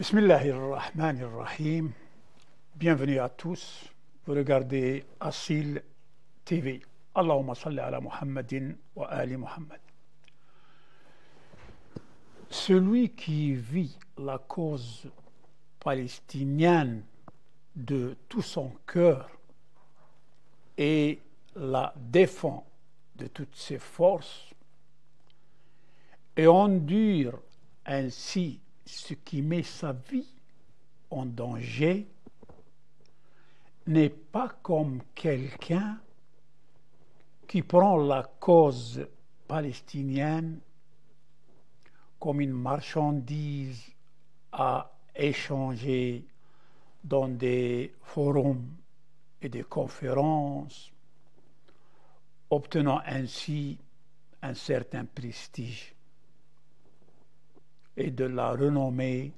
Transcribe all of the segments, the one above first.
Bismillahirrahmanirrahim. Bienvenue à tous. Vous regardez Asil TV. Allahumma salli ala Muhammadin wa ali Muhammad. Celui qui vit la cause palestinienne de tout son cœur et la défend de toutes ses forces et endure ainsi ce qui met sa vie en danger n'est pas comme quelqu'un qui prend la cause palestinienne comme une marchandise à échanger dans des forums et des conférences, obtenant ainsi un certain prestige et de la renommée,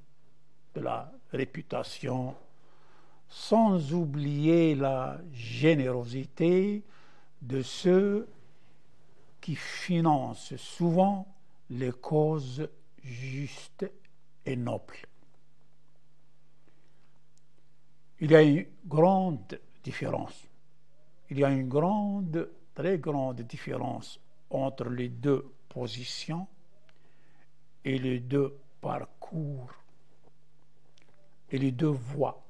de la réputation, sans oublier la générosité de ceux qui financent souvent les causes justes et nobles. Il y a une grande différence. Il y a une très grande différence entre les deux positions et les deux parcours et les deux voies.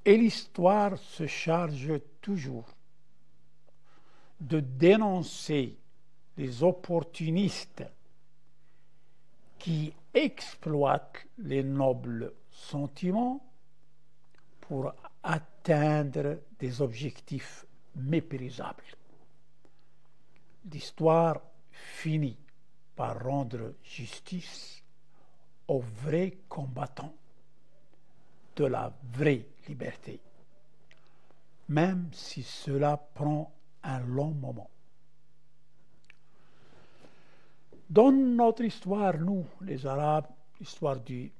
Et l'histoire se charge toujours de dénoncer les opportunistes qui exploitent les nobles sentiments pour atteindre des objectifs méprisables. L'histoire finit par rendre justice aux vrais combattants de la vraie liberté, même si cela prend un long moment. Dans notre histoire, nous, les Arabes, l'histoire du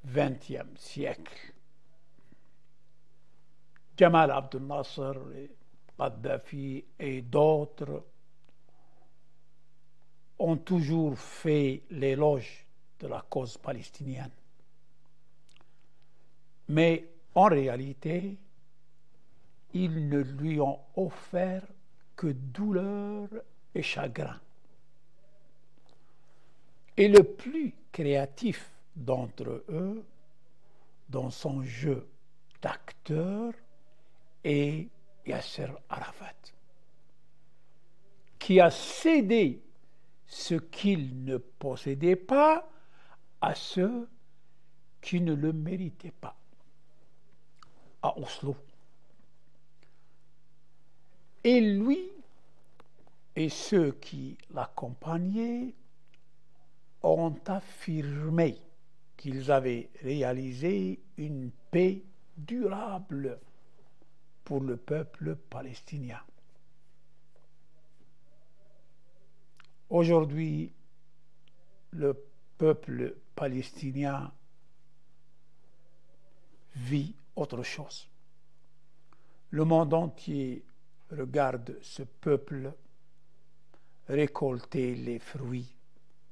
XXe siècle, Jamal Abdel Nasser, Kadhafi et d'autres ont toujours fait l'éloge de la cause palestinienne. Mais en réalité, ils ne lui ont offert que douleur et chagrin. Et le plus créatif d'entre eux, dans son jeu d'acteur, est Yasser Arafat, qui a cédé ce qu'il ne possédait pas à ceux qui ne le méritaient pas, à Oslo. Et lui et ceux qui l'accompagnaient ont affirmé qu'ils avaient réalisé une paix durable pour le peuple palestinien. Aujourd'hui, le peuple palestinien vit autre chose. Le monde entier regarde ce peuple récolter les fruits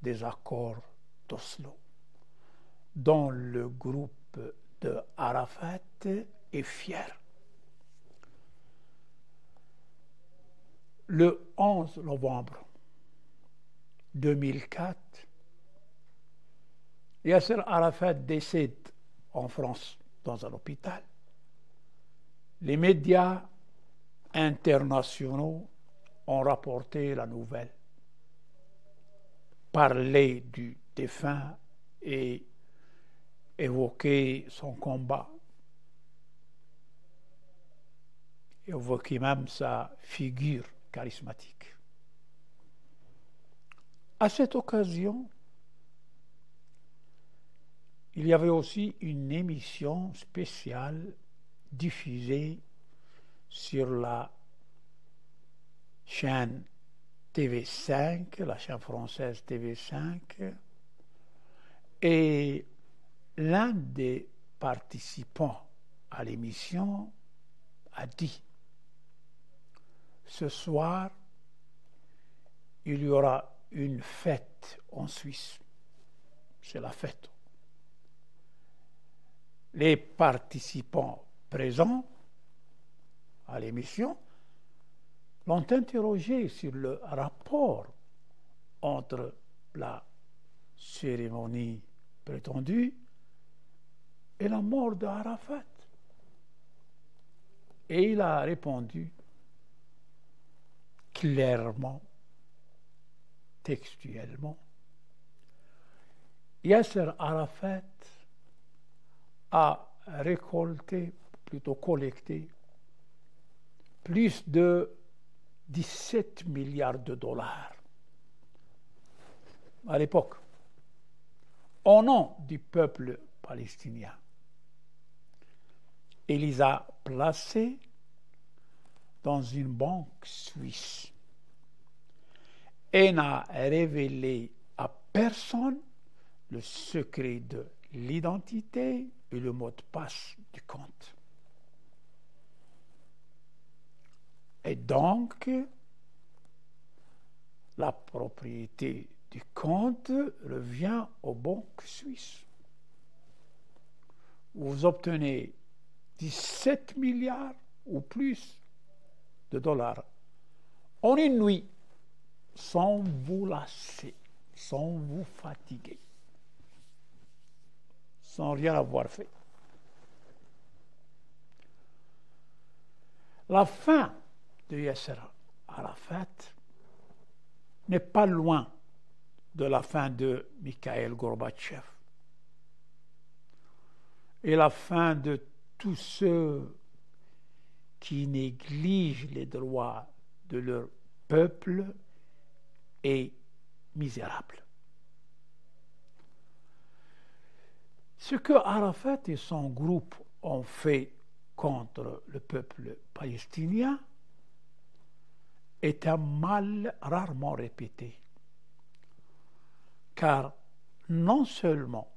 des accords d'Oslo, dont le groupe de Arafat est fier. Le 11 novembre 2004, Yasser Arafat décède en France dans un hôpital. Les médias internationaux ont rapporté la nouvelle, parlé du défunt et évoqué son combat, évoqué même sa figure charismatique. À cette occasion, il y avait aussi une émission spéciale diffusée sur la chaîne TV5, la chaîne française TV5, et l'un des participants à l'émission a dit: ce soir, il y aura une fête en Suisse. c'est la fête. Les participants présents à l'émission l'ont interrogé sur le rapport entre la cérémonie prétendue et la mort de Arafat. Et il a répondu clairement, textuellement, Yasser Arafat a récolté, plutôt collecté, plus de 17 milliards de dollars à l'époque, au nom du peuple palestinien. Il les a placés dans une banque suisse et n'a révélé à personne le secret de l'identité et le mot de passe du compte. Et donc, la propriété du compte revient aux banques suisses. Vous obtenez 17 milliards ou plus de dollars en une nuit, sans vous lasser, sans vous fatiguer, sans rien avoir fait. La fin de Yasser Arafat n'est pas loin de la fin de Mikhaïl Gorbatchev et la fin de tous ceux qui négligent les droits de leur peuple est misérable. Ce que Arafat et son groupe ont fait contre le peuple palestinien est un mal rarement répété, car non seulement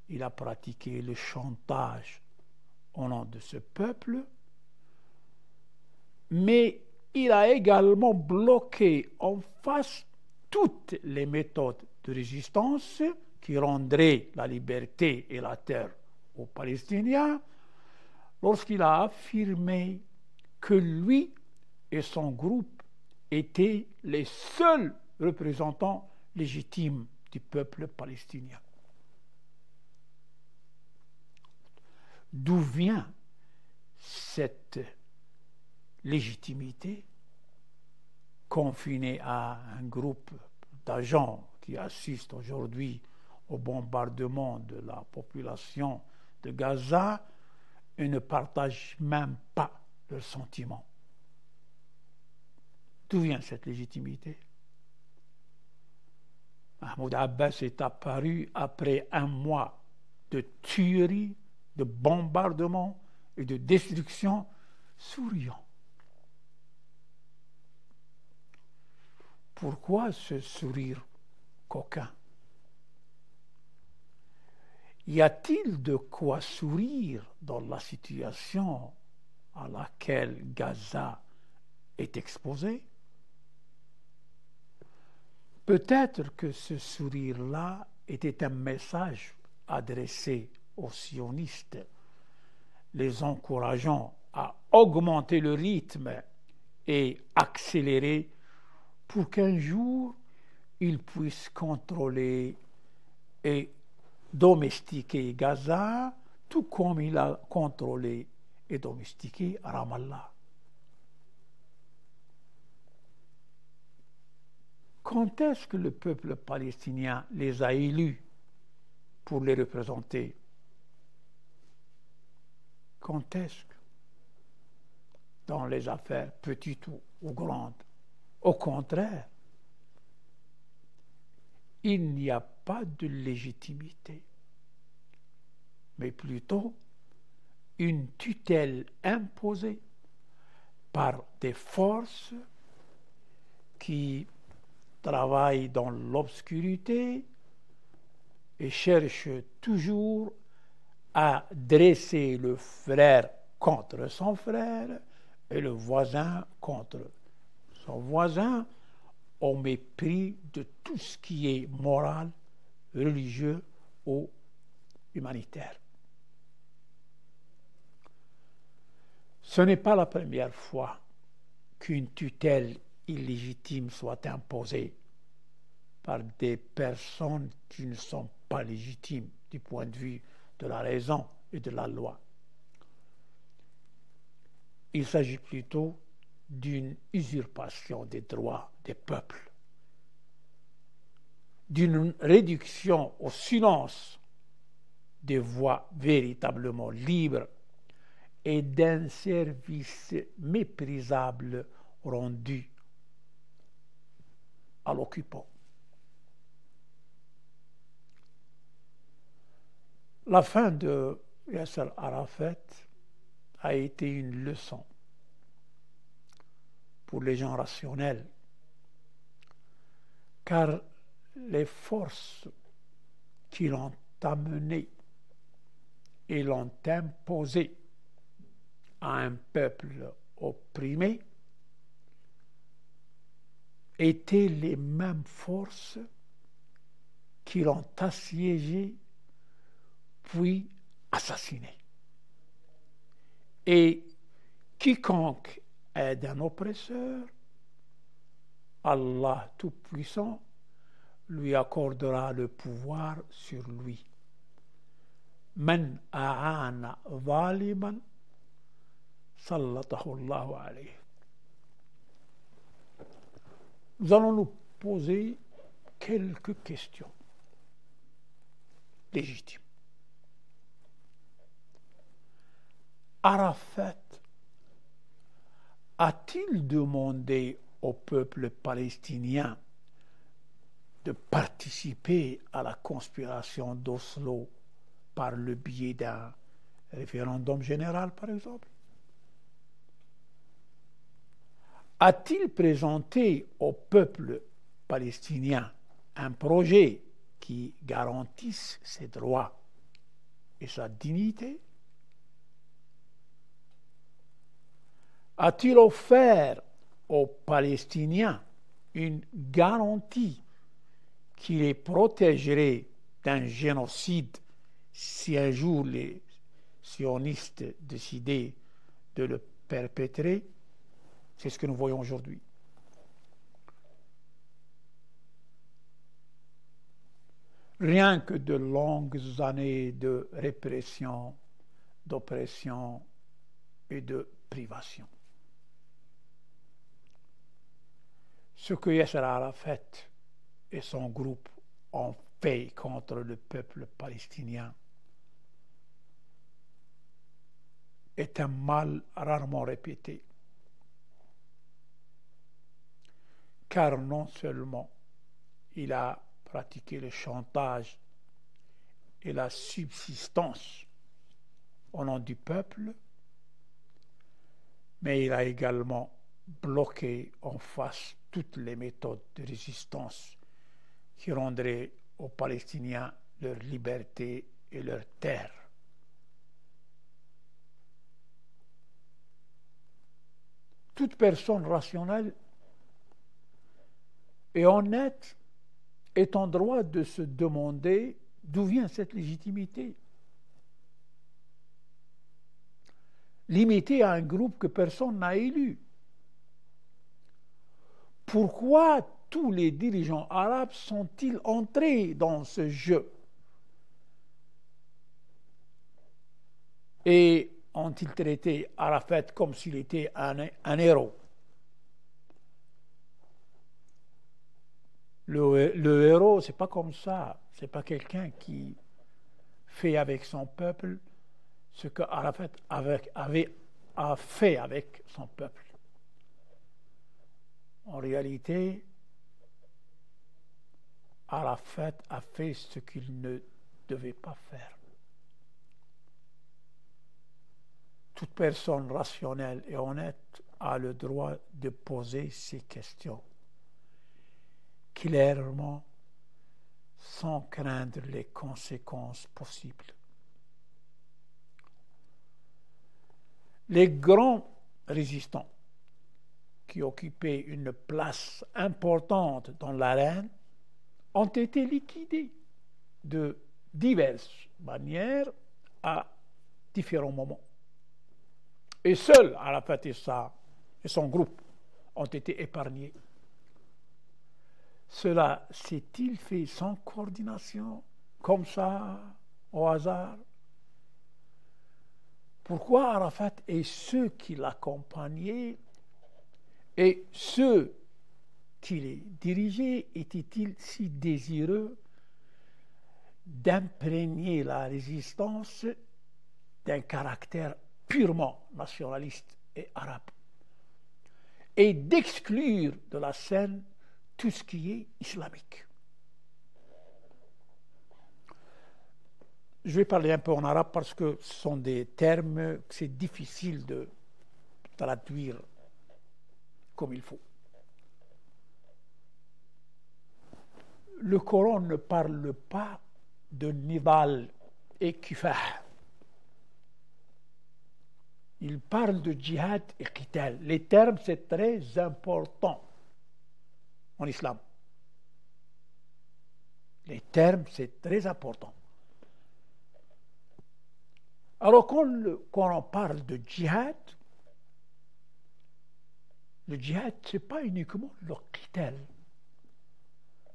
il a pratiqué le chantage au nom de ce peuple, mais il a également bloqué en face toutes les méthodes de résistance qui rendraient la liberté et la terre aux Palestiniens lorsqu'il a affirmé que lui et son groupe étaient les seuls représentants légitimes du peuple palestinien. D'où vient cette légitimité confinée à un groupe d'agents qui assistent aujourd'hui au bombardement de la population de Gaza et ne partagent même pas leurs sentiments? D'où vient cette légitimité? Mahmoud Abbas est apparu après un mois de tuerie, de bombardement et de destruction, souriant. Pourquoi ce sourire coquin? Y a-t-il de quoi sourire dans la situation à laquelle Gaza est exposée? Peut-être que ce sourire-là était un message adressé aux sionistes, les encourageant à augmenter le rythme et accélérer pour qu'un jour ils puissent contrôler et domestiquer Gaza, tout comme il a contrôlé et domestiqué Ramallah. Quand est-ce que le peuple palestinien les a élus pour les représenter? Quand est-ce que, dans les affaires petites ou grandes? Au contraire, il n'y a pas de légitimité, mais plutôt une tutelle imposée par des forces qui travaillent dans l'obscurité et cherchent toujours à dresser le frère contre son frère et le voisin contre son voisin au mépris de tout ce qui est moral religieux ou humanitaire. Ce n'est pas la première fois qu'une tutelle illégitime soit imposée par des personnes qui ne sont pas légitimes du point de vue de la raison et de la loi. Il s'agit plutôt d'une usurpation des droits des peuples, d'une réduction au silence des voix véritablement libres et d'un service méprisable rendu à l'occupant. La fin de Yasser Arafat a été une leçon pour les gens rationnels, car les forces qui l'ont amené et l'ont imposé à un peuple opprimé étaient les mêmes forces qui l'ont assiégé puis assassiné. Et quiconque aide un oppresseur, Allah Tout-Puissant lui accordera le pouvoir sur lui. Man a'ana zaliman sallatahu Allahu alayhi. Nous allons nous poser quelques questions légitimes. Arafat a-t-il demandé au peuple palestinien de participer à la conspiration d'Oslo par le biais d'un référendum général, par exemple? A-t-il présenté au peuple palestinien un projet qui garantisse ses droits et sa dignité? A-t-il offert aux Palestiniens une garantie qui les protégerait d'un génocide si un jour les sionistes décidaient de le perpétrer? C'est ce que nous voyons aujourd'hui. Rien que de longues années de répression, d'oppression et de privation. Ce que Yasser Arafat et son groupe ont fait contre le peuple palestinien est un mal rarement répété. Car non seulement il a pratiqué le chantage et la subsistance au nom du peuple, mais il a également bloqué en face toutes les méthodes de résistance qui rendraient aux Palestiniens leur liberté et leur terre. Toute personne rationnelle et honnête est en droit de se demander d'où vient cette légitimité. Limitée à un groupe que personne n'a élu. Pourquoi tous les dirigeants arabes sont-ils entrés dans ce jeu? Et ont-ils traité Arafat comme s'il était un héros? Le héros, c'est pas comme ça. C'est pas quelqu'un qui fait avec son peuple ce que Arafat a fait avec son peuple. En réalité, Arafat a fait ce qu'il ne devait pas faire. Toute personne rationnelle et honnête a le droit de poser ces questions clairement, sans craindre les conséquences possibles. Les grands résistants qui occupaient une place importante dans l'arène ont été liquidés de diverses manières à différents moments. Et seul Arafat et son groupe ont été épargnés. Cela s'est-il fait sans coordination, comme ça, au hasard? Pourquoi Arafat et ceux qui l'accompagnaient et ceux qui les dirigeaient étaient-ils si désireux d'imprégner la résistance d'un caractère purement nationaliste et arabe et d'exclure de la scène tout ce qui est islamique? Je vais parler un peu en arabe parce que ce sont des termes que c'est difficile de traduire comme il faut. Le Coran ne parle pas de nidal et kifah. Il parle de djihad et qital. Les termes, c'est très important en islam. Les termes, c'est très important. Alors, quand on parle de djihad, le djihad, ce n'est pas uniquement le qital.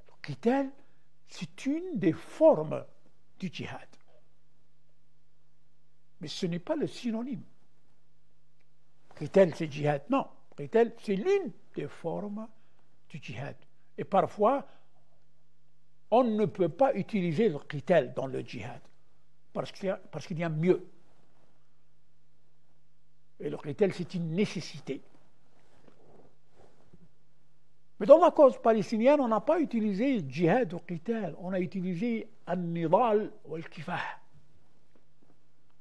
Le qital, c'est une des formes du djihad. Mais ce n'est pas le synonyme. Qital, c'est djihad. Non, qital, c'est l'une des formes du djihad. Et parfois, on ne peut pas utiliser le qital dans le djihad parce qu'il y a mieux. Et le qital, c'est une nécessité. Mais dans la cause palestinienne, on n'a pas utilisé djihad ou qital, on a utilisé an-nidal ou al-kifah,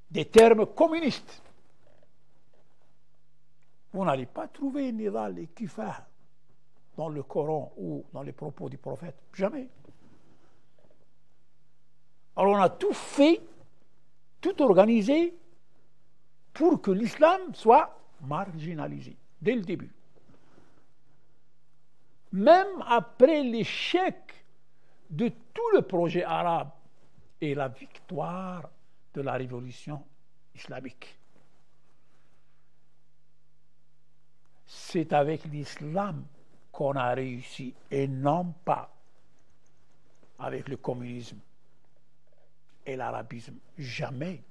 des termes communistes. Vous n'allez pas trouver nidal et kifah dans le Coran ou dans les propos du prophète. Jamais. Alors on a tout fait, tout organisé pour que l'islam soit marginalisé dès le début. Même après l'échec de tout le projet arabe et la victoire de la révolution islamique. C'est avec l'islam qu'on a réussi et non pas avec le communisme et l'arabisme. Jamais.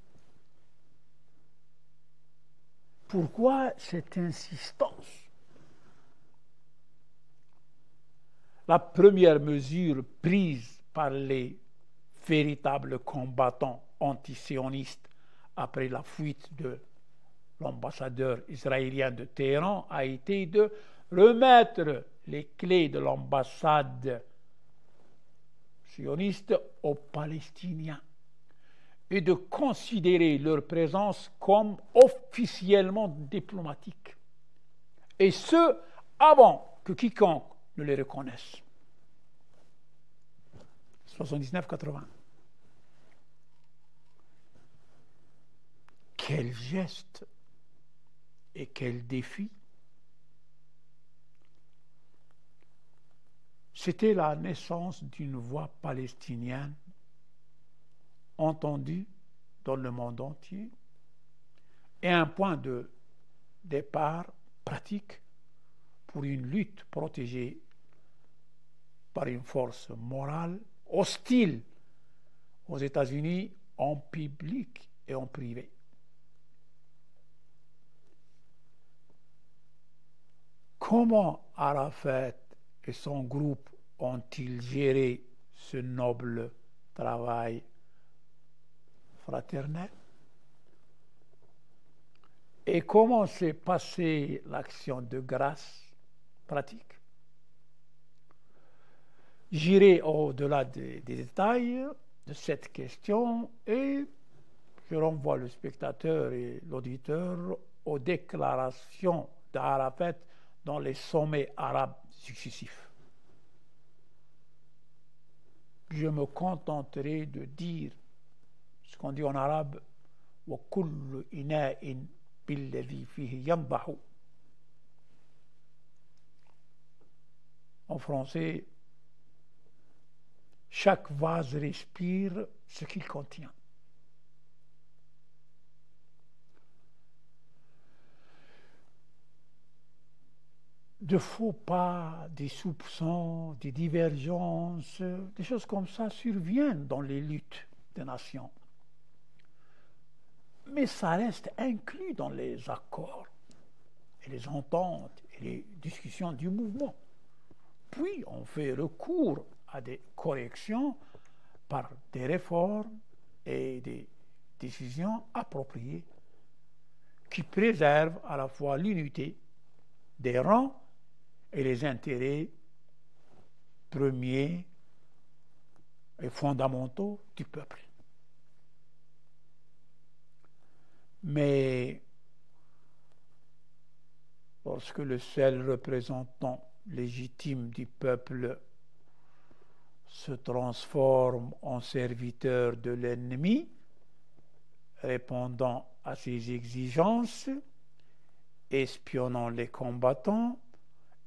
Pourquoi cette insistance? La première mesure prise par les véritables combattants antisionistes après la fuite de l'ambassadeur israélien de Téhéran a été de remettre les clés de l'ambassade sioniste aux Palestiniens et de considérer leur présence comme officiellement diplomatique. Et ce, avant que quiconque ne les reconnaisse. 79-80. Quel geste et quel défi! C'était la naissance d'une voix palestinienne entendue dans le monde entier et un point de départ pratique pour une lutte protégée par une force morale hostile aux États-Unis en public et en privé. Comment Arafat et son groupe ont-ils géré ce noble travail fraternel? Et comment s'est passée l'action de grâce pratique? J'irai au-delà des détails de cette question et je renvoie le spectateur et l'auditeur aux déclarations d'Arafat dans les sommets arabes successifs. Je me contenterai de dire ce qu'on dit en arabe وَكُلُّ إِنَاءٍ بِالَّذِي فِيهِ يَنْضَحُ. En français, chaque vase respire ce qu'il contient. De faux pas, des soupçons, des divergences, des choses comme ça surviennent dans les luttes des nations. Mais ça reste inclus dans les accords et les ententes et les discussions du mouvement. Puis on fait recours à des corrections par des réformes et des décisions appropriées qui préservent à la fois l'unité des rangs et les intérêts premiers et fondamentaux du peuple. Mais lorsque le seul représentant légitime du peuple se transforme en serviteur de l'ennemi, répondant à ses exigences, espionnant les combattants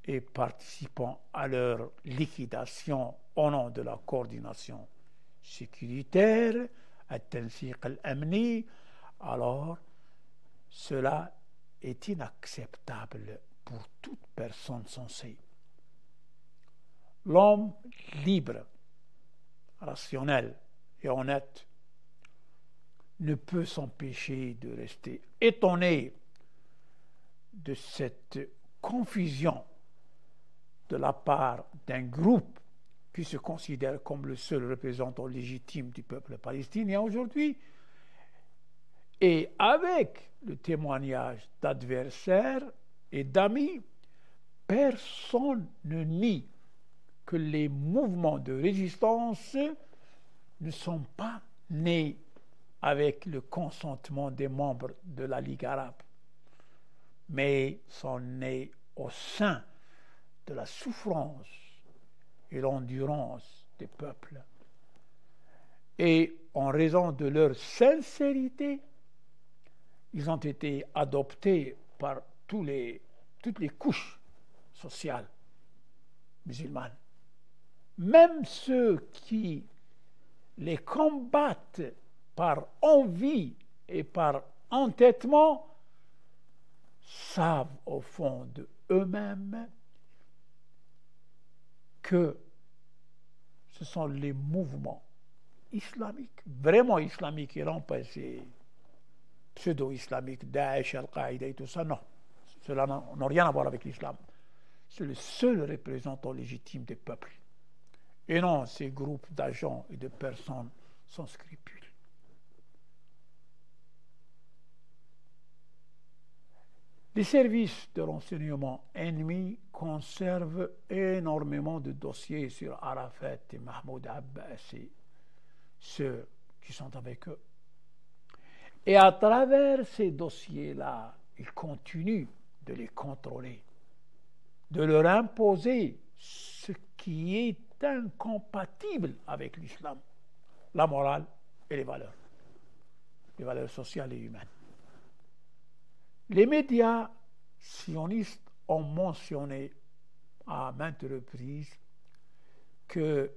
et participant à leur liquidation au nom de la coordination sécuritaire, التنسيق الأمني, alors cela est inacceptable pour toute personne sensée. L'homme libre, rationnel et honnête ne peut s'empêcher de rester étonné de cette confusion de la part d'un groupe qui se considère comme le seul représentant légitime du peuple palestinien aujourd'hui, et avec le témoignage d'adversaires et d'amis, personne ne nie que les mouvements de résistance ne sont pas nés avec le consentement des membres de la Ligue arabe, mais sont nés au sein de la souffrance et l'endurance des peuples. Et en raison de leur sincérité, ils ont été adoptés par toutes les couches sociales musulmanes. Même ceux qui les combattent par envie et par entêtement savent au fond de eux-mêmes que ce sont les mouvements islamiques, vraiment islamiques, et non pas ces pseudo-islamiques, Daesh, Al-Qaïda et tout ça, non. Cela n'a rien à voir avec l'islam. C'est le seul représentant légitime des peuples. Et non ces groupes d'agents et de personnes sans scrupules. Les services de renseignement ennemis conservent énormément de dossiers sur Arafat et Mahmoud Abbas et ceux qui sont avec eux. Et à travers ces dossiers-là, ils continuent de les contrôler, de leur imposer ce qui est incompatible avec l'islam, la morale et les valeurs sociales et humaines. Les médias sionistes ont mentionné à maintes reprises que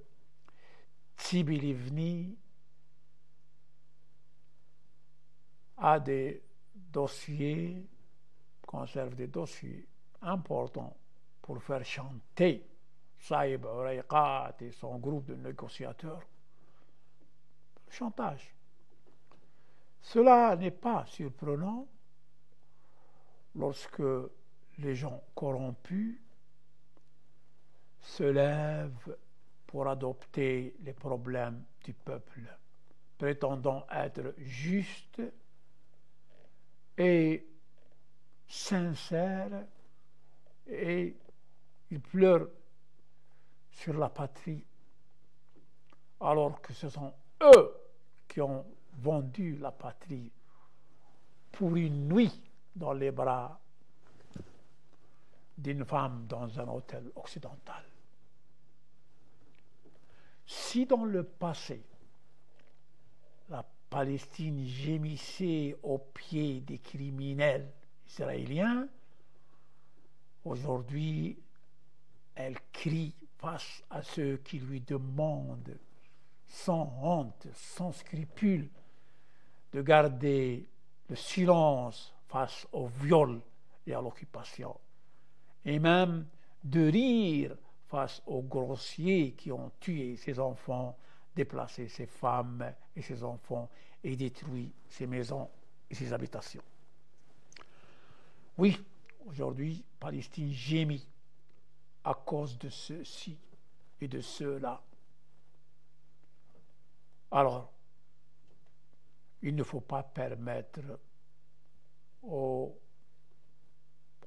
Tzipi Livni a des dossiers, conserve des dossiers importants pour faire chanter Saïb Oreiqat et son groupe de négociateurs. Chantage. Cela n'est pas surprenant lorsque les gens corrompus se lèvent pour adopter les problèmes du peuple, prétendant être justes et sincères, et ils pleurent sur la patrie, alors que ce sont eux qui ont vendu la patrie pour une nuit dans les bras d'une femme dans un hôtel occidental. Si dans le passé, la Palestine gémissait aux pieds des criminels israéliens, aujourd'hui, elle crie face à ceux qui lui demandent sans honte, sans scrupule, de garder le silence face au viol et à l'occupation, et même de rire face aux grossiers qui ont tué ses enfants, déplacé ses femmes et ses enfants et détruit ses maisons et ses habitations. Oui, aujourd'hui, Palestine gémit à cause de ceux-ci et de ceux-là. Alors, il ne faut pas permettre aux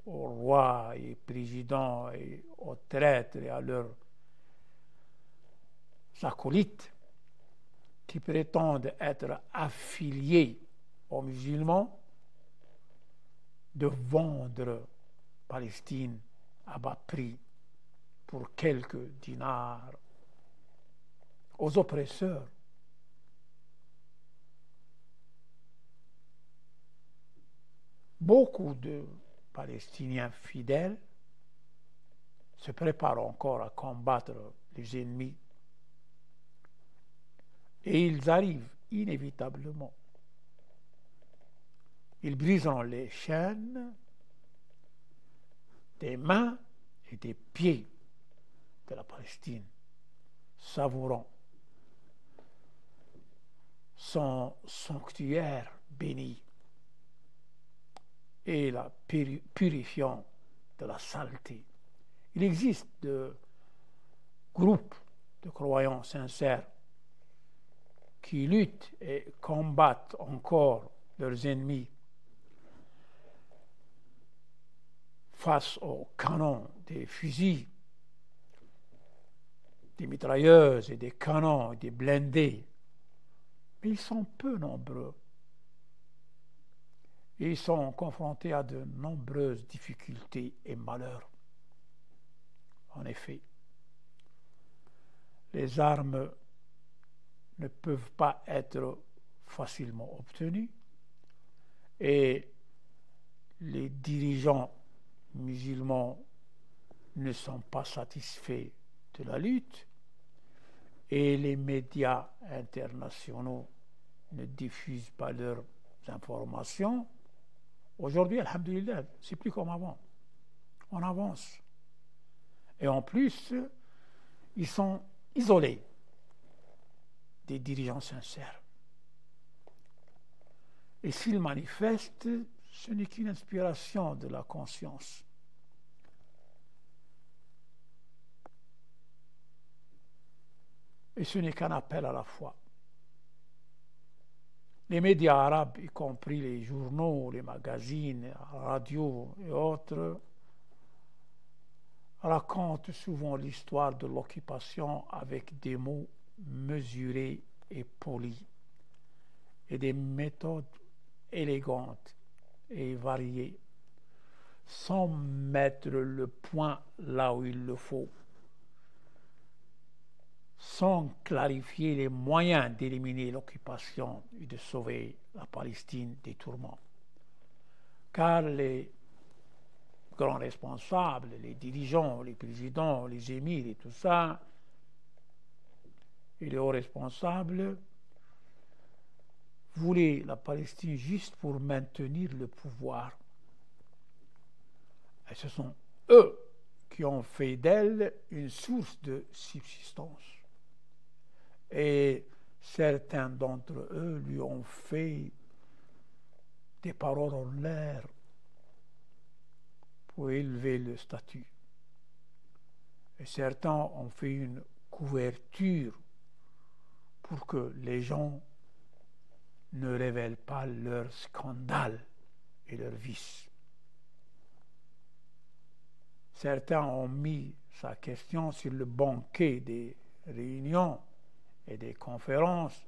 rois et présidents et aux traîtres et à leurs acolytes qui prétendent être affiliés aux musulmans de vendre Palestine à bas prix pour quelques dinars aux oppresseurs. Beaucoup de Palestiniens fidèles se préparent encore à combattre les ennemis et ils arrivent inévitablement. Ils briseront les chaînes des mains et des pieds de la Palestine, savourant son sanctuaire béni et la purifiant de la saleté. Il existe des groupes de croyants sincères qui luttent et combattent encore leurs ennemis face aux canons des fusils, des mitrailleuses et des canons et des blindés. Mais ils sont peu nombreux. Et ils sont confrontés à de nombreuses difficultés et malheurs. En effet, les armes ne peuvent pas être facilement obtenues et les dirigeants musulmans ne sont pas satisfaits de la lutte et les médias internationaux ne diffusent pas leurs informations. Aujourd'hui, alhamdoulilah, c'est plus comme avant. On avance. Et en plus, ils sont isolés des dirigeants sincères. Et s'ils manifestent, ce n'est qu'une inspiration de la conscience. Et ce n'est qu'un appel à la foi. Les médias arabes, y compris les journaux, les magazines, la radio et autres, racontent souvent l'histoire de l'occupation avec des mots mesurés et polis et des méthodes élégantes et variées, sans mettre le point là où il le faut, sans clarifier les moyens d'éliminer l'occupation et de sauver la Palestine des tourments. Car les grands responsables, les dirigeants, les présidents, les émirs et tout ça, et les hauts responsables voulaient la Palestine juste pour maintenir le pouvoir. Et ce sont eux qui ont fait d'elle une source de subsistance. Et certains d'entre eux lui ont fait des paroles en l'air pour élever le statut. Et certains ont fait une couverture pour que les gens ne révèlent pas leurs scandales et leurs vices. Certains ont mis sa question sur le banquet des réunions et des conférences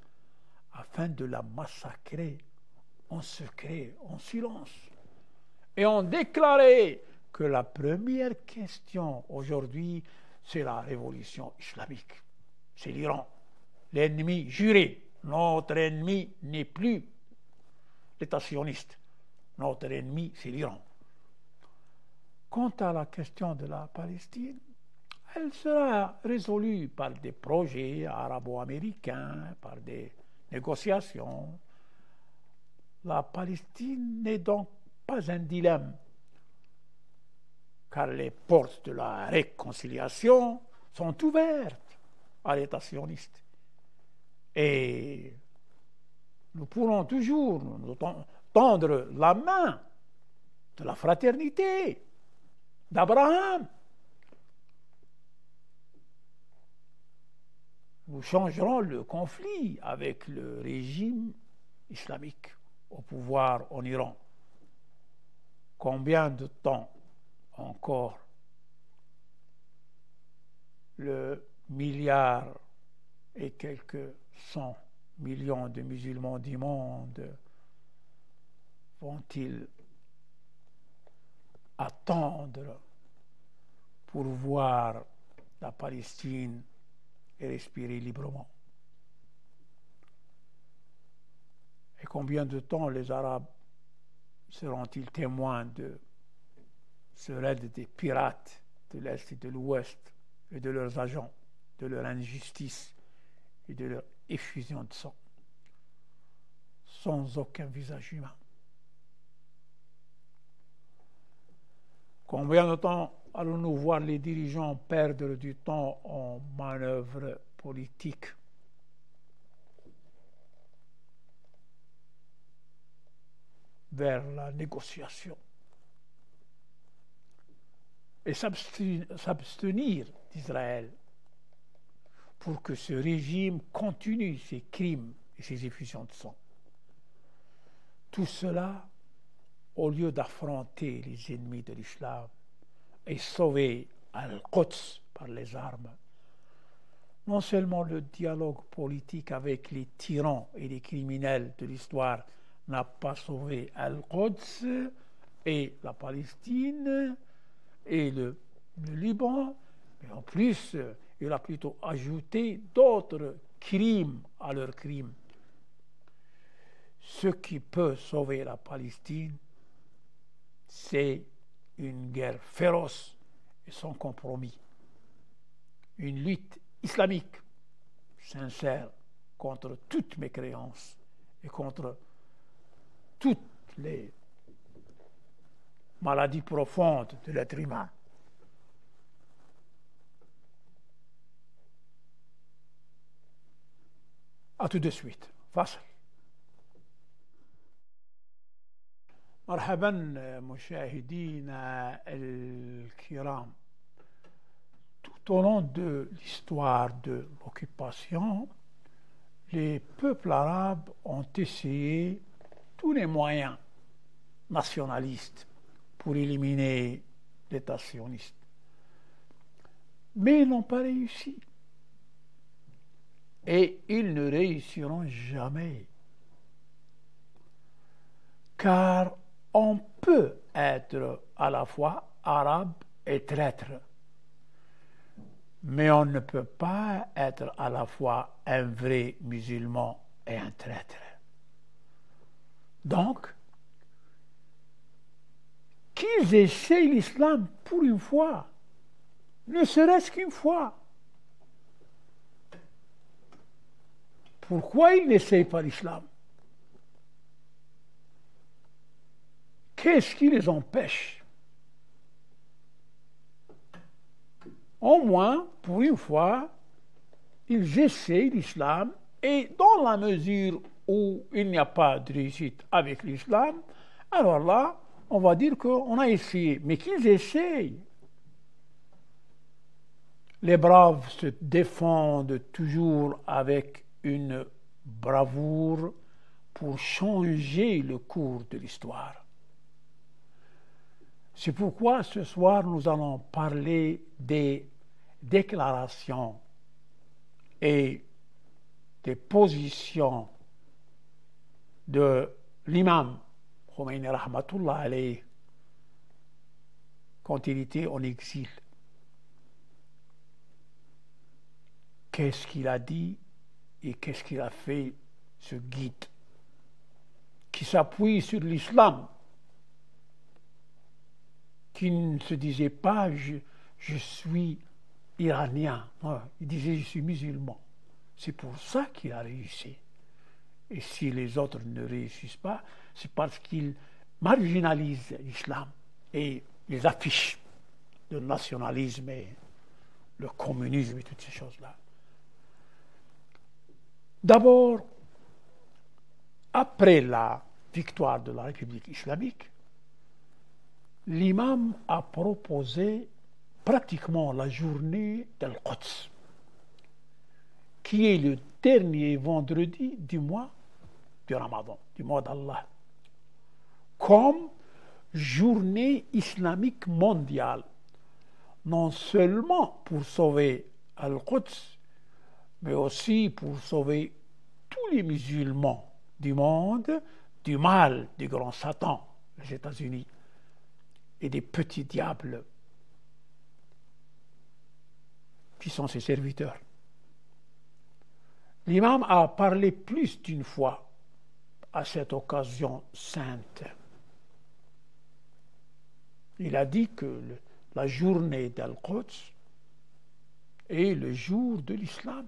afin de la massacrer en secret, en silence. Et ont déclaré que la première question aujourd'hui, c'est la révolution islamique. C'est l'Iran. L'ennemi juré. Notre ennemi n'est plus l'État sioniste. Notre ennemi, c'est l'Iran. Quant à la question de la Palestine, elle sera résolue par des projets arabo-américains, par des négociations. La Palestine n'est donc pas un dilemme, car les portes de la réconciliation sont ouvertes à l'État sioniste. Et nous pourrons toujours nous tendre la main de la fraternité d'Abraham. Nous changerons le conflit avec le régime islamique au pouvoir en Iran. Combien de temps encore le milliard et quelques 100 millions de musulmans du monde vont-ils attendre pour voir la Palestine et respirer librement? Et combien de temps les Arabes seront-ils témoins de ce raid des pirates de l'Est et de l'Ouest et de leurs agents, de leur injustice et de leur effusion de sang, sans aucun visage humain? Combien de temps allons-nous voir les dirigeants perdre du temps en manœuvres politiques vers la négociation et s'abstenir d'Israël pour que ce régime continue ses crimes et ses effusions de sang? Tout cela au lieu d'affronter les ennemis de l'islam et sauver Al-Quds par les armes. Non seulement le dialogue politique avec les tyrans et les criminels de l'histoire n'a pas sauvé Al-Quds et la Palestine et le Liban, mais en plus, il a plutôt ajouté d'autres crimes à leurs crimes. Ce qui peut sauver la Palestine, c'est une guerre féroce et sans compromis, une lutte islamique sincère contre toutes mes créances et contre toutes les maladies profondes de l'être humain. À tout de suite. فاصل. مرحبا مشاهدينا الكرام. Tout au long de l'histoire de l'occupation, les peuples arabes ont essayé tous les moyens nationalistes pour éliminer l'État sioniste. Mais ils n'ont pas réussi. Et ils ne réussiront jamais. Car on peut être à la fois arabe et traître. Mais on ne peut pas être à la fois un vrai musulman et un traître. Donc, qu'ils essayent l'islam pour une fois, ne serait-ce qu'une fois. Pourquoi ils n'essayent pas l'islam? Qu'est-ce qui les empêche? Au moins, pour une fois, ils essayent l'islam et dans la mesure où il n'y a pas de réussite avec l'islam, alors là, on va dire qu'on a essayé, mais qu'ils essayent. Les braves se défendent toujours avec une bravoure pour changer le cours de l'histoire. C'est pourquoi ce soir nous allons parler des déclarations et des positions de l'imam Khomeini rahmatullah alayhi quand il était en exil. Qu'est-ce qu'il a dit et qu'est-ce qu'il a fait, ce guide qui s'appuie sur l'islam, qui ne se disait pas je suis iranien. Il disait, je suis musulman. C'est pour ça qu'il a réussi. Et si les autres ne réussissent pas, c'est parce qu'ils marginalisent l'islam et les affichent le nationalisme et le communisme et toutes ces choses-là. D'abord, après la victoire de la République islamique, l'imam a proposé pratiquement la journée d'Al-Quds, qui est le dernier vendredi du mois du Ramadan, du mois d'Allah, comme journée islamique mondiale, non seulement pour sauver Al-Quds, mais aussi pour sauver tous les musulmans du monde du mal du grand Satan, les États-Unis, et des petits diables qui sont ses serviteurs. L'imam a parlé plus d'une fois à cette occasion sainte. Il a dit que la journée d'Al-Quds est le jour de l'islam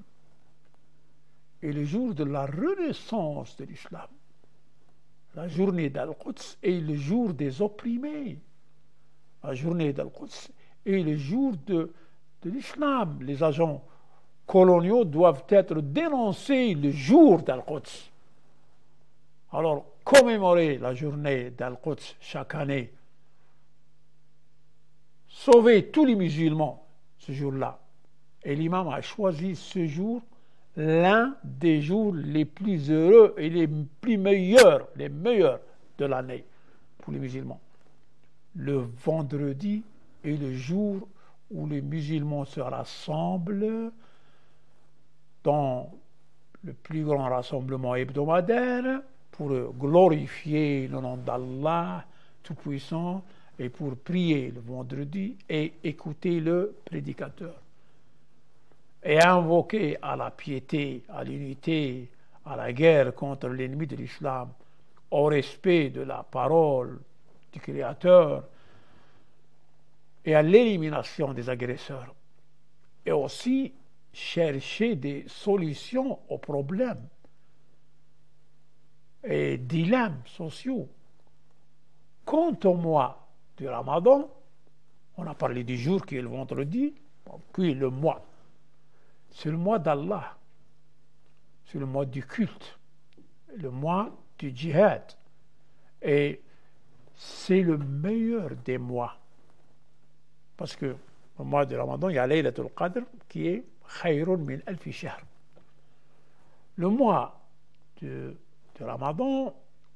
et le jour de la renaissance de l'islam. La journée d'Al-Quds est le jour des opprimés. La journée d'Al-Quds est le jour de l'islam. Les agents coloniaux doivent être dénoncés le jour d'Al-Quds. Alors, commémorer la journée d'Al-Quds chaque année, sauver tous les musulmans ce jour-là. Et l'imam a choisi ce jour, l'un des jours les plus heureux et les meilleurs de l'année pour les musulmans. Le vendredi est le jour où les musulmans se rassemblent dans le plus grand rassemblement hebdomadaire pour glorifier le nom d'Allah Tout-Puissant et pour prier le vendredi et écouter le prédicateur. Et invoquer à la piété, à l'unité, à la guerre contre l'ennemi de l'islam, au respect de la parole du Créateur et à l'élimination des agresseurs. Et aussi chercher des solutions aux problèmes et dilemmes sociaux. Quant au mois du Ramadan, on a parlé du jour qui est le vendredi, puis le mois. C'est le mois d'Allah, c'est le mois du culte, le mois du djihad. Et c'est le meilleur des mois. Parce que au mois du Ramadan, il y a Laylatul Qadr qui est Khayrun min alfi shahr. Le mois de Ramadan,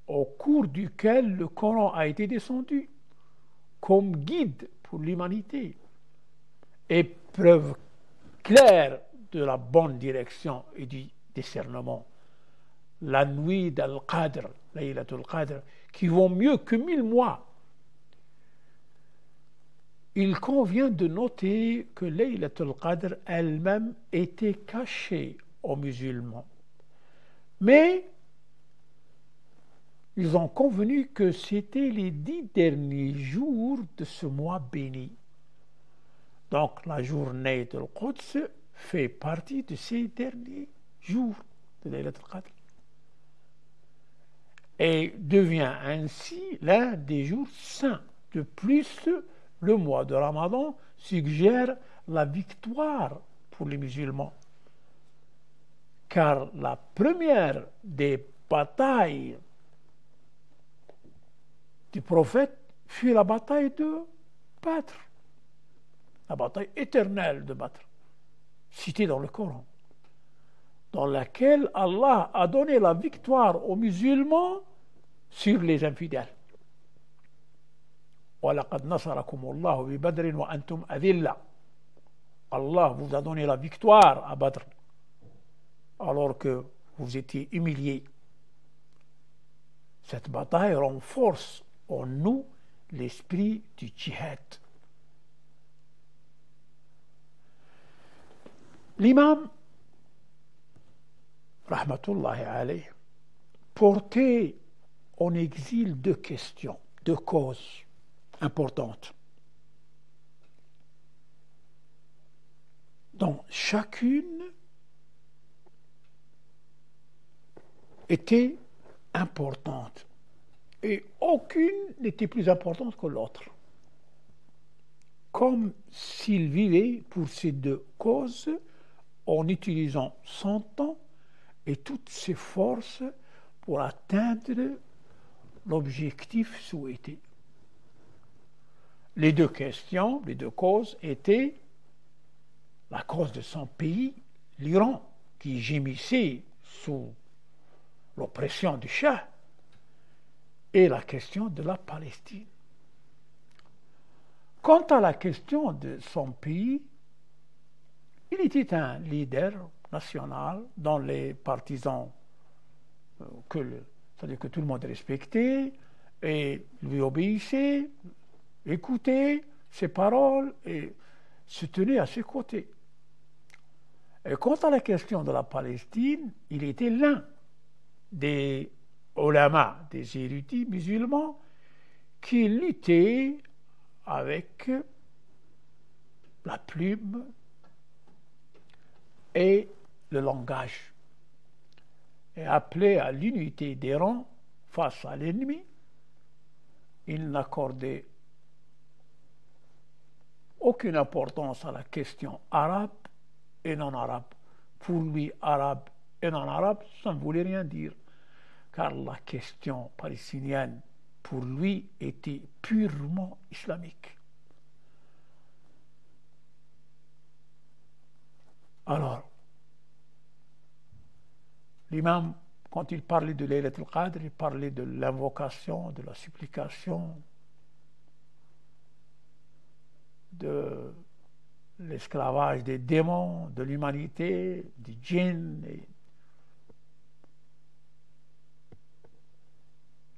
au cours duquel le Coran a été descendu comme guide pour l'humanité et preuve claire de la bonne direction et du discernement. La nuit d'Al-Qadr, Laylatul Qadr, qui vaut mieux que 1000 mois. Il convient de noter que Laylatul Qadr elle-même était cachée aux musulmans. Mais ils ont convenu que c'était les 10 derniers jours de ce mois béni. Donc la journée de Al-Quds fait partie de ces derniers jours de Laylatul Qadr et devient ainsi l'un des jours saints. De plus, le mois de Ramadan suggère la victoire pour les musulmans, car la première des batailles du prophète fut la bataille de Badr, la bataille éternelle de Badr, citée dans le Coran, dans laquelle Allah a donné la victoire aux musulmans sur les infidèles. وَلَقَدْ نَصَرَكُمُ اللَّهُ بِبَدْرٍ وَأَنْتُمْ أَذِلَّةٌ. Allah vous a donné la victoire à Badr, alors que vous étiez humiliés. Cette bataille renforce en nous l'esprit du djihad. L'imam, rahmatullahi alayh, portait en exil deux questions, deux causes importantes. dont chacune était importante et aucune n'était plus importante que l'autre. Comme s'il vivait pour ces deux causes en utilisant son temps et toutes ses forces pour atteindre l'objectif souhaité. Les deux questions, les deux causes étaient la cause de son pays, l'Iran, qui gémissait sous l'oppression du Shah, et la question de la Palestine. Quant à la question de son pays, il était un leader national dont les partisans, c'est-à-dire que tout le monde respectait et lui obéissait, écoutait ses paroles et se tenait à ses côtés. Et quant à la question de la Palestine, il était l'un des ulama, des érudits musulmans, qui luttaient avec la plume et le langage, et appelait à l'unité des rangs face à l'ennemi. Il n'accordait aucune importance à la question arabe et non arabe. Pour lui, arabe et non arabe, ça ne voulait rien dire, car la question palestinienne, pour lui, était purement islamique. Alors, l'imam, quand il parlait de Laylat al-Qadr, il parlait de l'invocation, de la supplication, de l'esclavage des démons, de l'humanité, des djinns.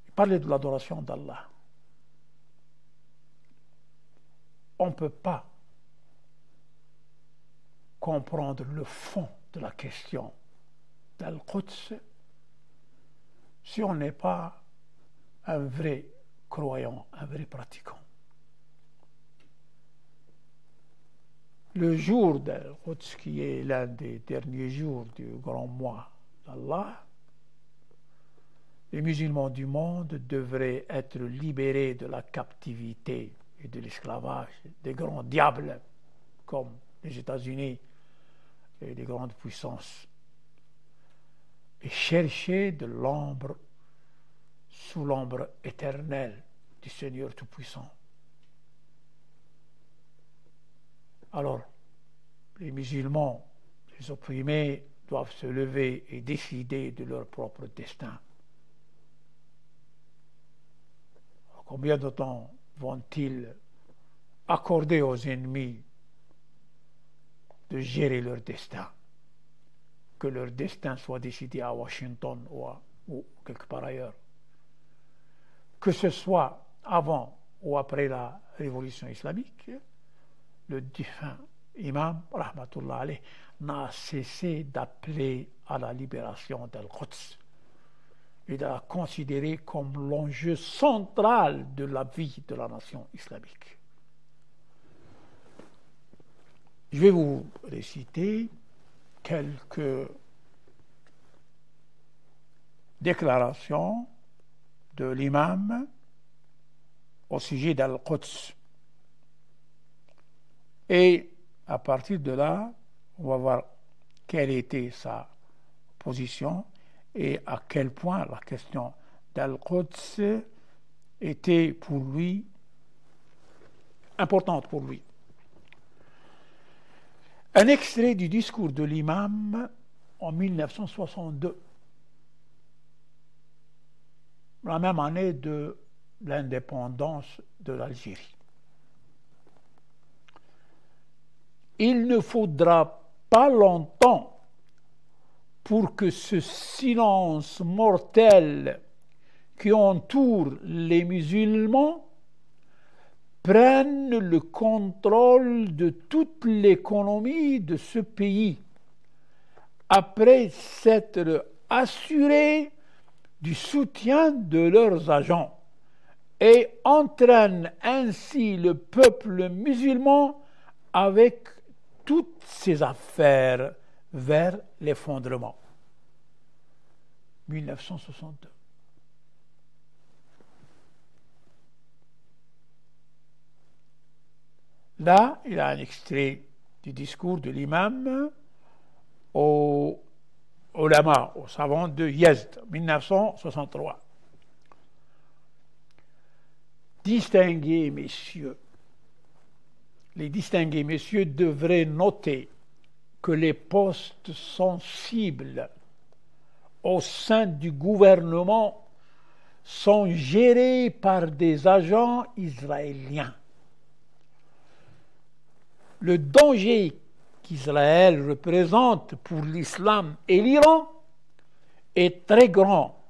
Il parlait de l'adoration d'Allah. On ne peut pas comprendre le fond de la question d'Al-Quds si on n'est pas un vrai croyant, un vrai pratiquant. Le jour d'Al-Quds, qui est l'un des derniers jours du grand mois d'Allah, les musulmans du monde devraient être libérés de la captivité et de l'esclavage des grands diables comme les États-Unis et les grandes puissances, et chercher de l'ombre sous l'ombre éternelle du Seigneur Tout-Puissant. Alors, les musulmans, les opprimés, doivent se lever et décider de leur propre destin. Alors, combien de temps vont-ils accorder aux ennemis de gérer leur destin? Que leur destin soit décidé à Washington ou quelque part ailleurs. Que ce soit avant ou après la révolution islamique, le défunt imam, rahmatullah alayh, n'a cessé d'appeler à la libération d'Al-Quds et de la considérer comme l'enjeu central de la vie de la nation islamique. Je vais vous réciter quelques déclarations de l'imam au sujet d'Al-Quds. Et à partir de là, on va voir quelle était sa position et à quel point la question d'Al-Quds était pour lui importante pour lui. Un extrait du discours de l'imam en 1962, la même année de l'indépendance de l'Algérie. Il ne faudra pas longtemps pour que ce silence mortel qui entoure les musulmans prenne le contrôle de toute l'économie de ce pays, après s'être assuré du soutien de leurs agents, et entraîne ainsi le peuple musulman avec toutes ces affaires vers l'effondrement. 1962. Là, il a un extrait du discours de l'imam aux ulama, aux savants de Yezd, 1963. Distingués messieurs, les distingués messieurs devraient noter que les postes sensibles au sein du gouvernement sont gérés par des agents israéliens. Le danger qu'Israël représente pour l'islam et l'Iran est très grand,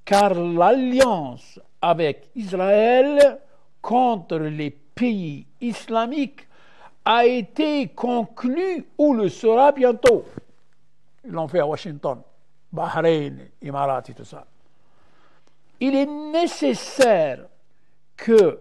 car l'alliance avec Israël contre les pays islamiques a été conclue ou le sera bientôt. Ils l'ont fait à Washington, Bahreïn, Émirats et tout ça. Il est nécessaire que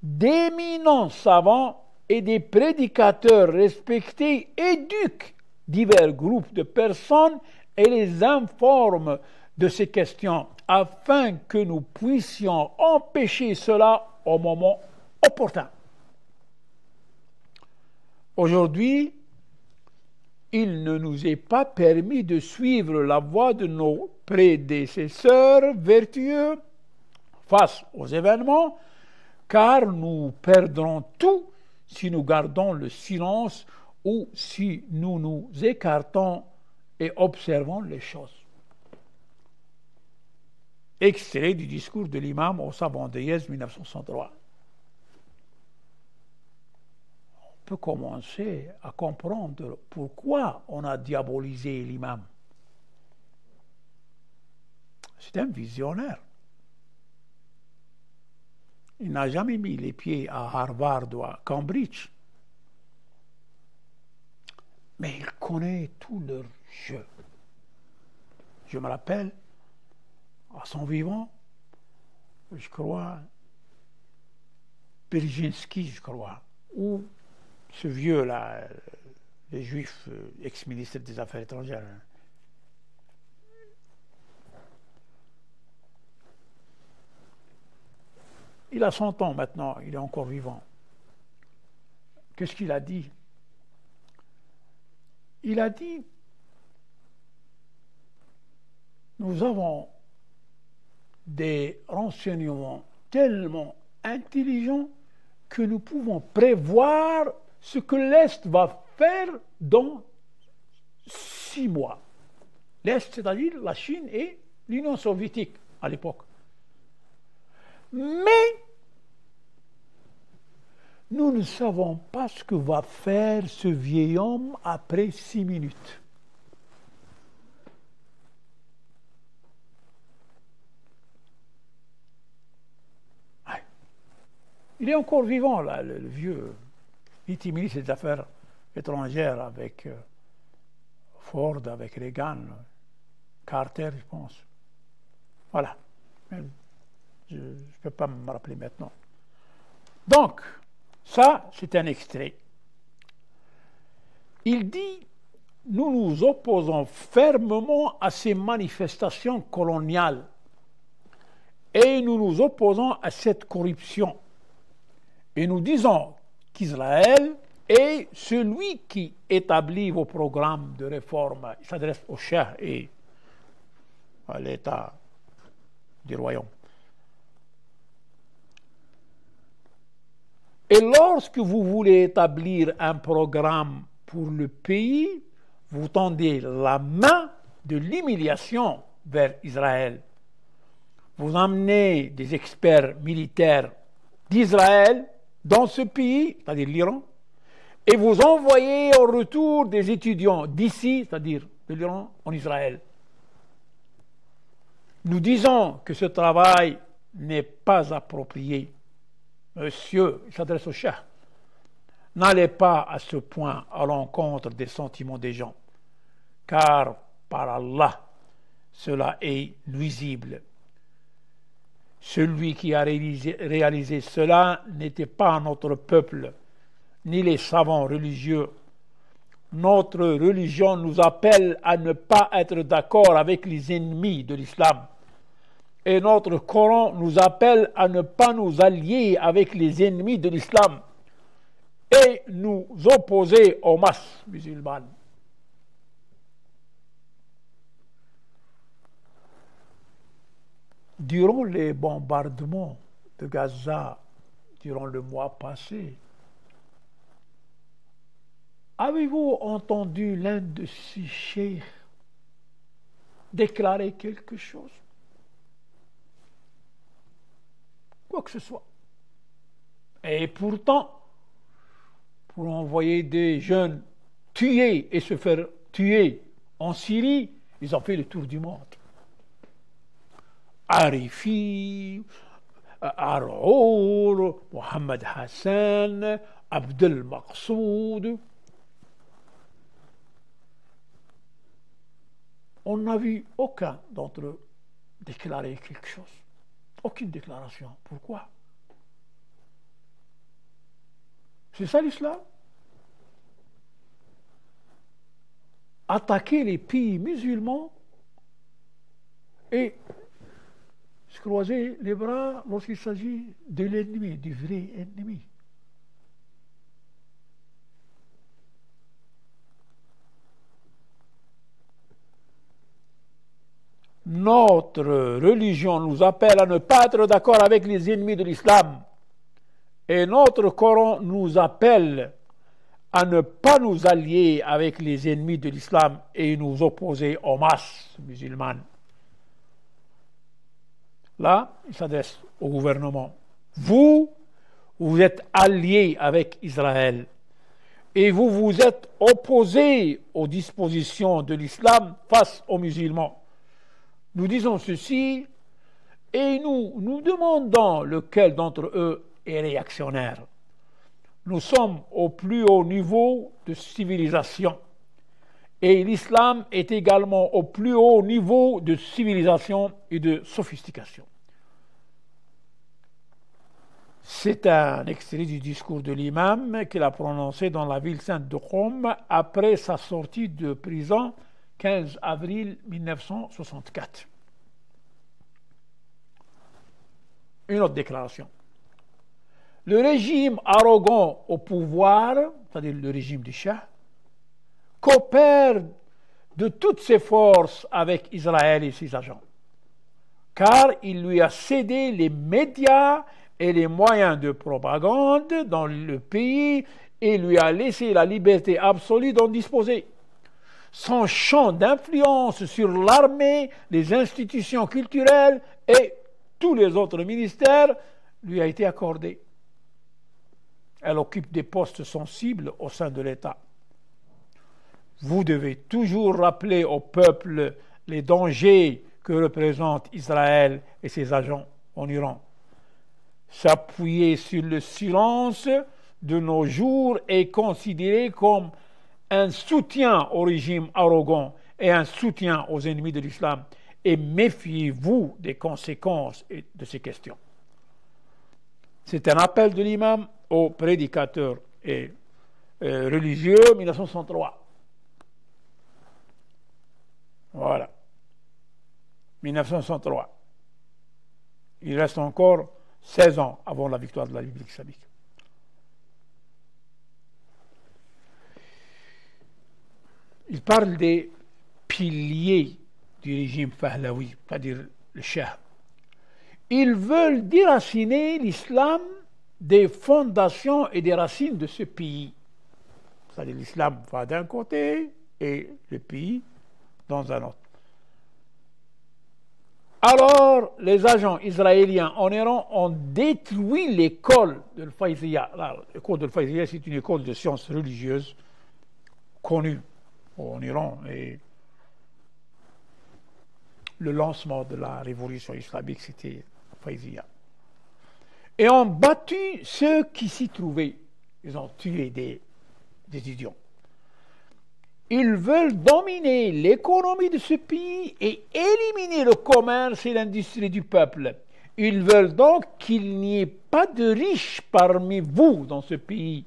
d'éminents savants et des prédicateurs respectés éduquent divers groupes de personnes et les informent de ces questions afin que nous puissions empêcher cela au moment opportun. Aujourd'hui, il ne nous est pas permis de suivre la voie de nos prédécesseurs vertueux face aux événements, car nous perdrons tout si nous gardons le silence ou si nous nous écartons et observons les choses. Extrait du discours de l'imam aux savants de Yezd, 1963. On peut commencer à comprendre pourquoi on a diabolisé l'imam. C'est un visionnaire. Il n'a jamais mis les pieds à Harvard ou à Cambridge. Mais il connaît tout leur jeu. Je me rappelle, à son vivant, je crois, Brzezinski, je crois, ou ce vieux-là, le juif ex-ministre des Affaires étrangères. Il a 100 ans maintenant, il est encore vivant. Qu'est-ce qu'il a dit? Il a dit, nous avons des renseignements tellement intelligents que nous pouvons prévoir ce que l'Est va faire dans 6 mois. L'Est, c'est-à-dire la Chine et l'Union soviétique à l'époque. Mais nous ne savons pas ce que va faire ce vieil homme après 6 minutes. Il est encore vivant, là, le vieux. Il était ministre des Affaires étrangères avec Ford, avec Reagan, Carter, je pense. Voilà. Je ne peux pas me rappeler maintenant. Donc, ça, c'est un extrait. Il dit, nous nous opposons fermement à ces manifestations coloniales et nous nous opposons à cette corruption. Et nous disons qu'Israël est celui qui établit vos programmes de réforme. Il s'adresse au chef et à l'État du royaume. Et lorsque vous voulez établir un programme pour le pays, vous tendez la main de l'humiliation vers Israël. Vous emmenez des experts militaires d'Israël dans ce pays, c'est-à-dire l'Iran, et vous envoyez au retour des étudiants d'ici, c'est-à-dire de l'Iran, en Israël. Nous disons que ce travail n'est pas approprié. Monsieur, il s'adresse au chef, n'allez pas à ce point à l'encontre des sentiments des gens, car par Allah, cela est nuisible. Celui qui a réalisé cela n'était pas notre peuple, ni les savants religieux, Notre religion nous appelle à ne pas être d'accord avec les ennemis de l'islam. Et notre Coran nous appelle à ne pas nous allier avec les ennemis de l'islam et nous opposer aux masses musulmanes. Durant les bombardements de Gaza, durant le mois passé, avez-vous entendu l'un de ces cheikhs déclarer quelque chose? Quoi que ce soit. Et pourtant, pour envoyer des jeunes tuer et se faire tuer en Syrie, ils ont fait le tour du monde. Arifi, Ar'our, Mohamed Hassan, Abdel Maqsoud. On n'a vu aucun d'entre eux déclarer quelque chose. Aucune déclaration. Pourquoi? C'est ça l'islam? Attaquer les pays musulmans et se croiser les bras lorsqu'il s'agit de l'ennemi, du vrai ennemi. Notre religion nous appelle à ne pas être d'accord avec les ennemis de l'islam. Et notre Coran nous appelle à ne pas nous allier avec les ennemis de l'islam et nous opposer aux masses musulmanes. Là, il s'adresse au gouvernement. Vous êtes alliés avec Israël et vous vous êtes opposés aux dispositions de l'islam face aux musulmans. Nous disons ceci et nous demandons lequel d'entre eux est réactionnaire. Nous sommes au plus haut niveau de civilisation et l'islam est également au plus haut niveau de civilisation et de sophistication. C'est un extrait du discours de l'imam qu'il a prononcé dans la ville sainte de Qom après sa sortie de prison 15 avril 1964. Une autre déclaration. Le régime arrogant au pouvoir, c'est-à-dire le régime du Shah, coopère de toutes ses forces avec Israël et ses agents, car il lui a cédé les médias et les moyens de propagande dans le pays et lui a laissé la liberté absolue d'en disposer. Son champ d'influence sur l'armée, les institutions culturelles et tous les autres ministères lui a été accordé. Elle occupe des postes sensibles au sein de l'État. Vous devez toujours rappeler au peuple les dangers que représente Israël et ses agents en Iran. S'appuyer sur le silence de nos jours est considéré comme un soutien au régime arrogant et un soutien aux ennemis de l'islam. Et méfiez-vous des conséquences de ces questions. C'est un appel de l'imam aux prédicateurs et religieux 1963. Voilà. 1963. Il reste encore 16 ans avant la victoire de la République islamique. Il parle des piliers du régime Pahlavi, c'est-à-dire le Shah. Ils veulent déraciner l'islam des fondations et des racines de ce pays. C'est-à-dire l'islam va d'un côté et le pays dans un autre. Alors, les agents israéliens en Iran ont détruit l'école de l'Fayziyya. L'école de l'Fayziyya, c'est une école de sciences religieuses connue en Iran. Et le lancement de la révolution islamique, c'était Fayziyya. Et ont battu ceux qui s'y trouvaient. Ils ont tué des étudiants. Ils veulent dominer l'économie de ce pays et éliminer le commerce et l'industrie du peuple. Ils veulent donc qu'il n'y ait pas de riches parmi vous dans ce pays.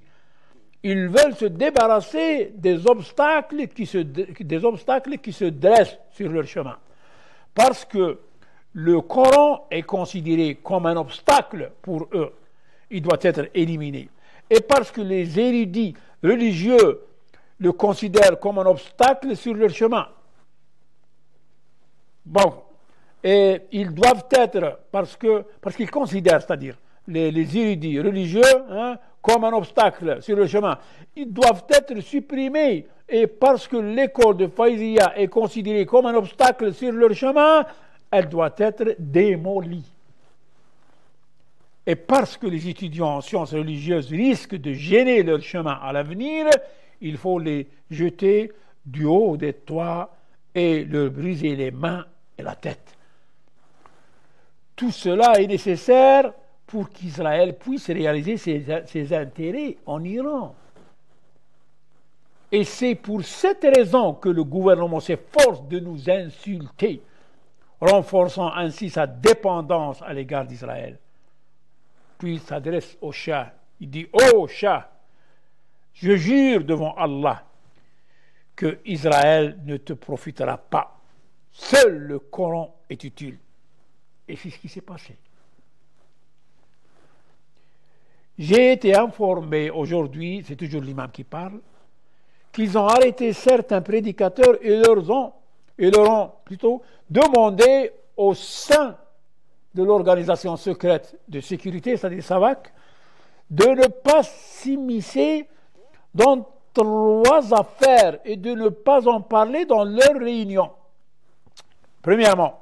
Ils veulent se débarrasser des obstacles qui se dressent sur leur chemin. Parce que le Coran est considéré comme un obstacle pour eux. Il doit être éliminé. Et parce que les érudits religieux le considèrent comme un obstacle sur leur chemin. Bon, et ils doivent être, parce qu'ils considèrent, c'est-à-dire les érudits religieux, comme un obstacle sur le chemin, ils doivent être supprimés. Et parce que l'école de Fayzia est considérée comme un obstacle sur leur chemin, elle doit être démolie. Et parce que les étudiants en sciences religieuses risquent de gêner leur chemin à l'avenir, il faut les jeter du haut des toits et leur briser les mains et la tête. Tout cela est nécessaire pour qu'Israël puisse réaliser ses intérêts en Iran. Et c'est pour cette raison que le gouvernement s'efforce de nous insulter, renforçant ainsi sa dépendance à l'égard d'Israël. Puis il s'adresse au Shah. Il dit « Oh Shah, je jure devant Allah que Israël ne te profitera pas. Seul le Coran est utile. » Et c'est ce qui s'est passé. J'ai été informé aujourd'hui, c'est toujours l'imam qui parle, qu'ils ont arrêté certains prédicateurs et leur ont plutôt demandé au sein de l'organisation secrète de sécurité, c'est-à-dire SAVAK, de ne pas s'immiscer dans 3 affaires et de ne pas en parler dans leurs réunions. Premièrement,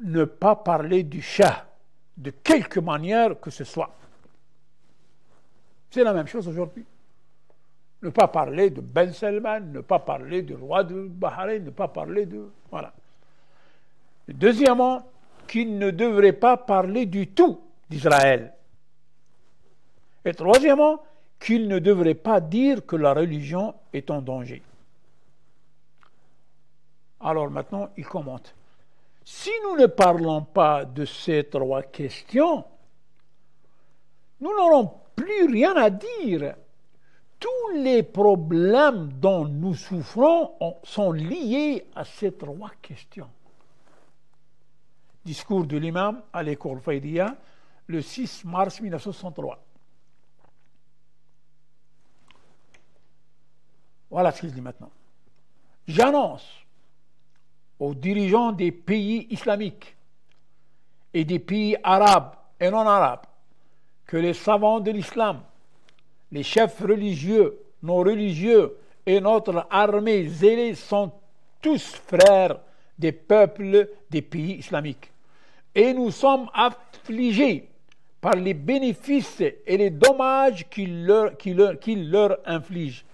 ne pas parler du Shah de quelque manière que ce soit. C'est la même chose aujourd'hui. Ne pas parler de Ben Salman, ne pas parler du roi de Bahreïn, ne pas parler de... Voilà. Et deuxièmement, qu'il ne devrait pas parler du tout d'Israël. Et troisièmement, qu'il ne devrait pas dire que la religion est en danger. Alors maintenant, il commente. Si nous ne parlons pas de ces 3 questions, nous n'aurons plus rien à dire. Tous les problèmes dont nous souffrons sont liés à ces 3 questions. Discours de l'imam à l'école Faydia, le 6 mars 1963. Voilà ce qu'il dit maintenant. J'annonce aux dirigeants des pays islamiques et des pays arabes et non arabes que les savants de l'islam, les chefs religieux, non religieux et notre armée zélée sont tous frères des peuples des pays islamiques. Et nous sommes affligés par les bénéfices et les dommages qu'ils leur infligent.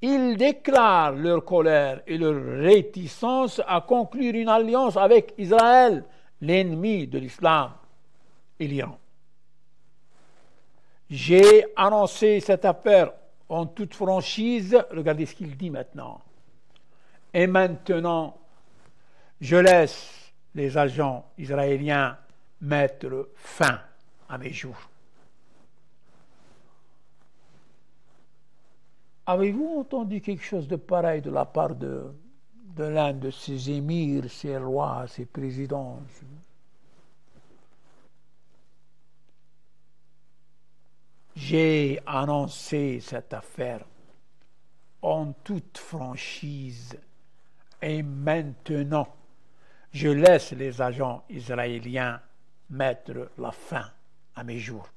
Ils déclarent leur colère et leur réticence à conclure une alliance avec Israël, l'ennemi de l'islam et l'Iran. J'ai annoncé cette affaire en toute franchise. Regardez ce qu'il dit maintenant. Et maintenant, je laisse les agents israéliens mettre fin à mes jours. Avez-vous entendu quelque chose de pareil de la part de l'un de ces émirs, ces rois, ces présidents? J'ai annoncé cette affaire en toute franchise et maintenant, je laisse les agents israéliens mettre la fin à mes jours.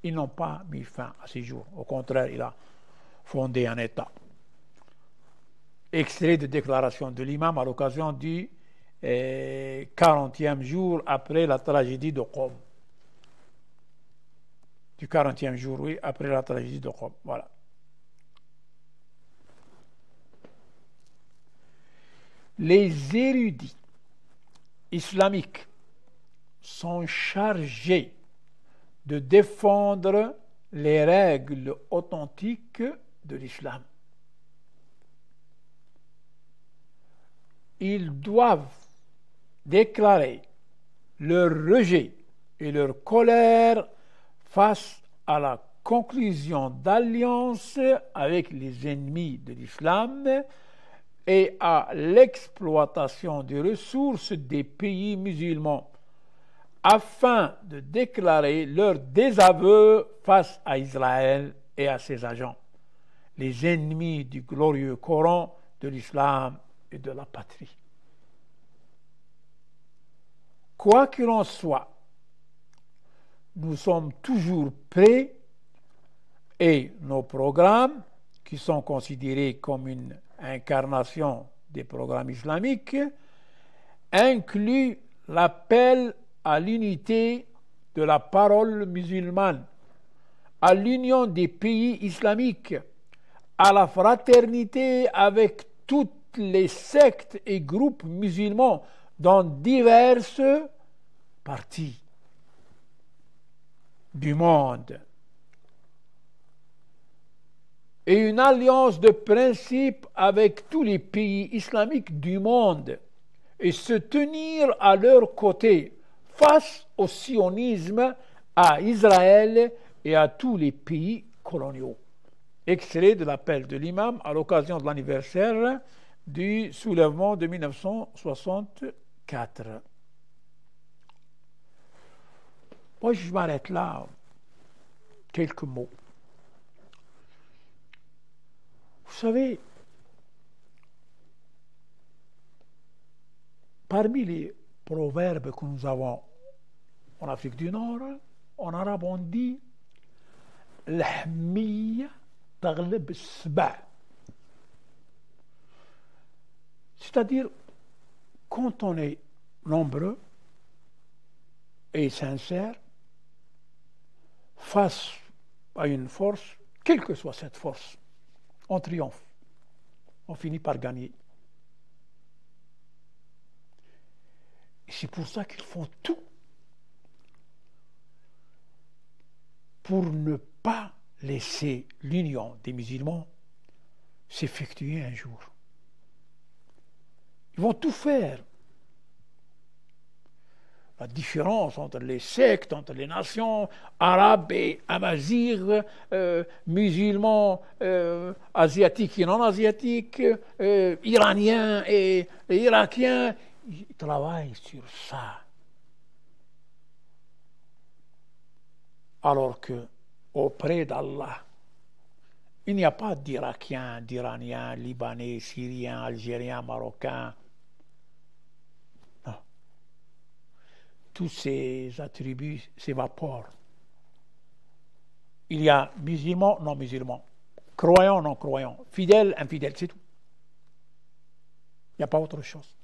Ils n'ont pas mis fin à ces jours. Au contraire, il a fondé un État. Extrait de déclaration de l'imam à l'occasion du 40e jour après la tragédie de Qom. Du 40e jour, oui, après la tragédie de Qom. Voilà. Les érudits islamiques sont chargés de défendre les règles authentiques de l'islam. Ils doivent déclarer leur rejet et leur colère face à la conclusion d'alliances avec les ennemis de l'islam et à l'exploitation des ressources des pays musulmans afin de déclarer leur désaveu face à Israël et à ses agents, les ennemis du glorieux Coran, de l'islam et de la patrie. Quoi qu'il en soit, nous sommes toujours prêts et nos programmes, qui sont considérés comme une incarnation des programmes islamiques, incluent l'appel à l'unité de la parole musulmane, à l'union des pays islamiques, à la fraternité avec toutes les sectes et groupes musulmans dans diverses parties du monde, et une alliance de principes avec tous les pays islamiques du monde et se tenir à leur côté face au sionisme, à Israël et à tous les pays coloniaux. Extrait de l'appel de l'imam à l'occasion de l'anniversaire du soulèvement de 1964. Moi, je m'arrête là. Quelques mots. Vous savez, parmi les proverbes que nous avons en Afrique du Nord, en arabe on dit « L'hmiya taglib sba », c'est-à-dire quand on est nombreux et sincère face à une force, quelle que soit cette force, on triomphe, on finit par gagner. Et c'est pour ça qu'ils font tout pour ne pas laisser l'union des musulmans s'effectuer un jour. Ils vont tout faire. La différence entre les sectes, entre les nations arabes et amazighs, musulmans, asiatiques et non asiatiques, iraniens et irakiens, ils travaillent sur ça. Alors que auprès d'Allah, il n'y a pas d'Irakiens, d'Iraniens, Libanais, Syriens, Algériens, Marocains. Tous ces attributs s'évaporent. Il y a musulmans, non musulmans, croyants, non croyants, fidèles, infidèles, c'est tout. Il n'y a pas autre chose.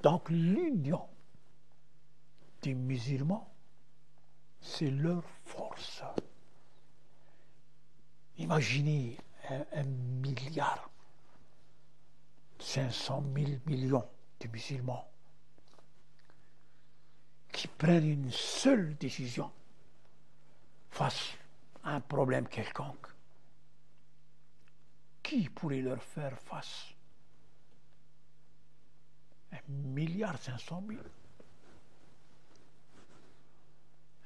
Donc l'union des musulmans, c'est leur force. Imaginez un milliard 500 000 millions de musulmans qui prennent une seule décision face à un problème quelconque. Qui pourrait leur faire face? 1,5 milliard.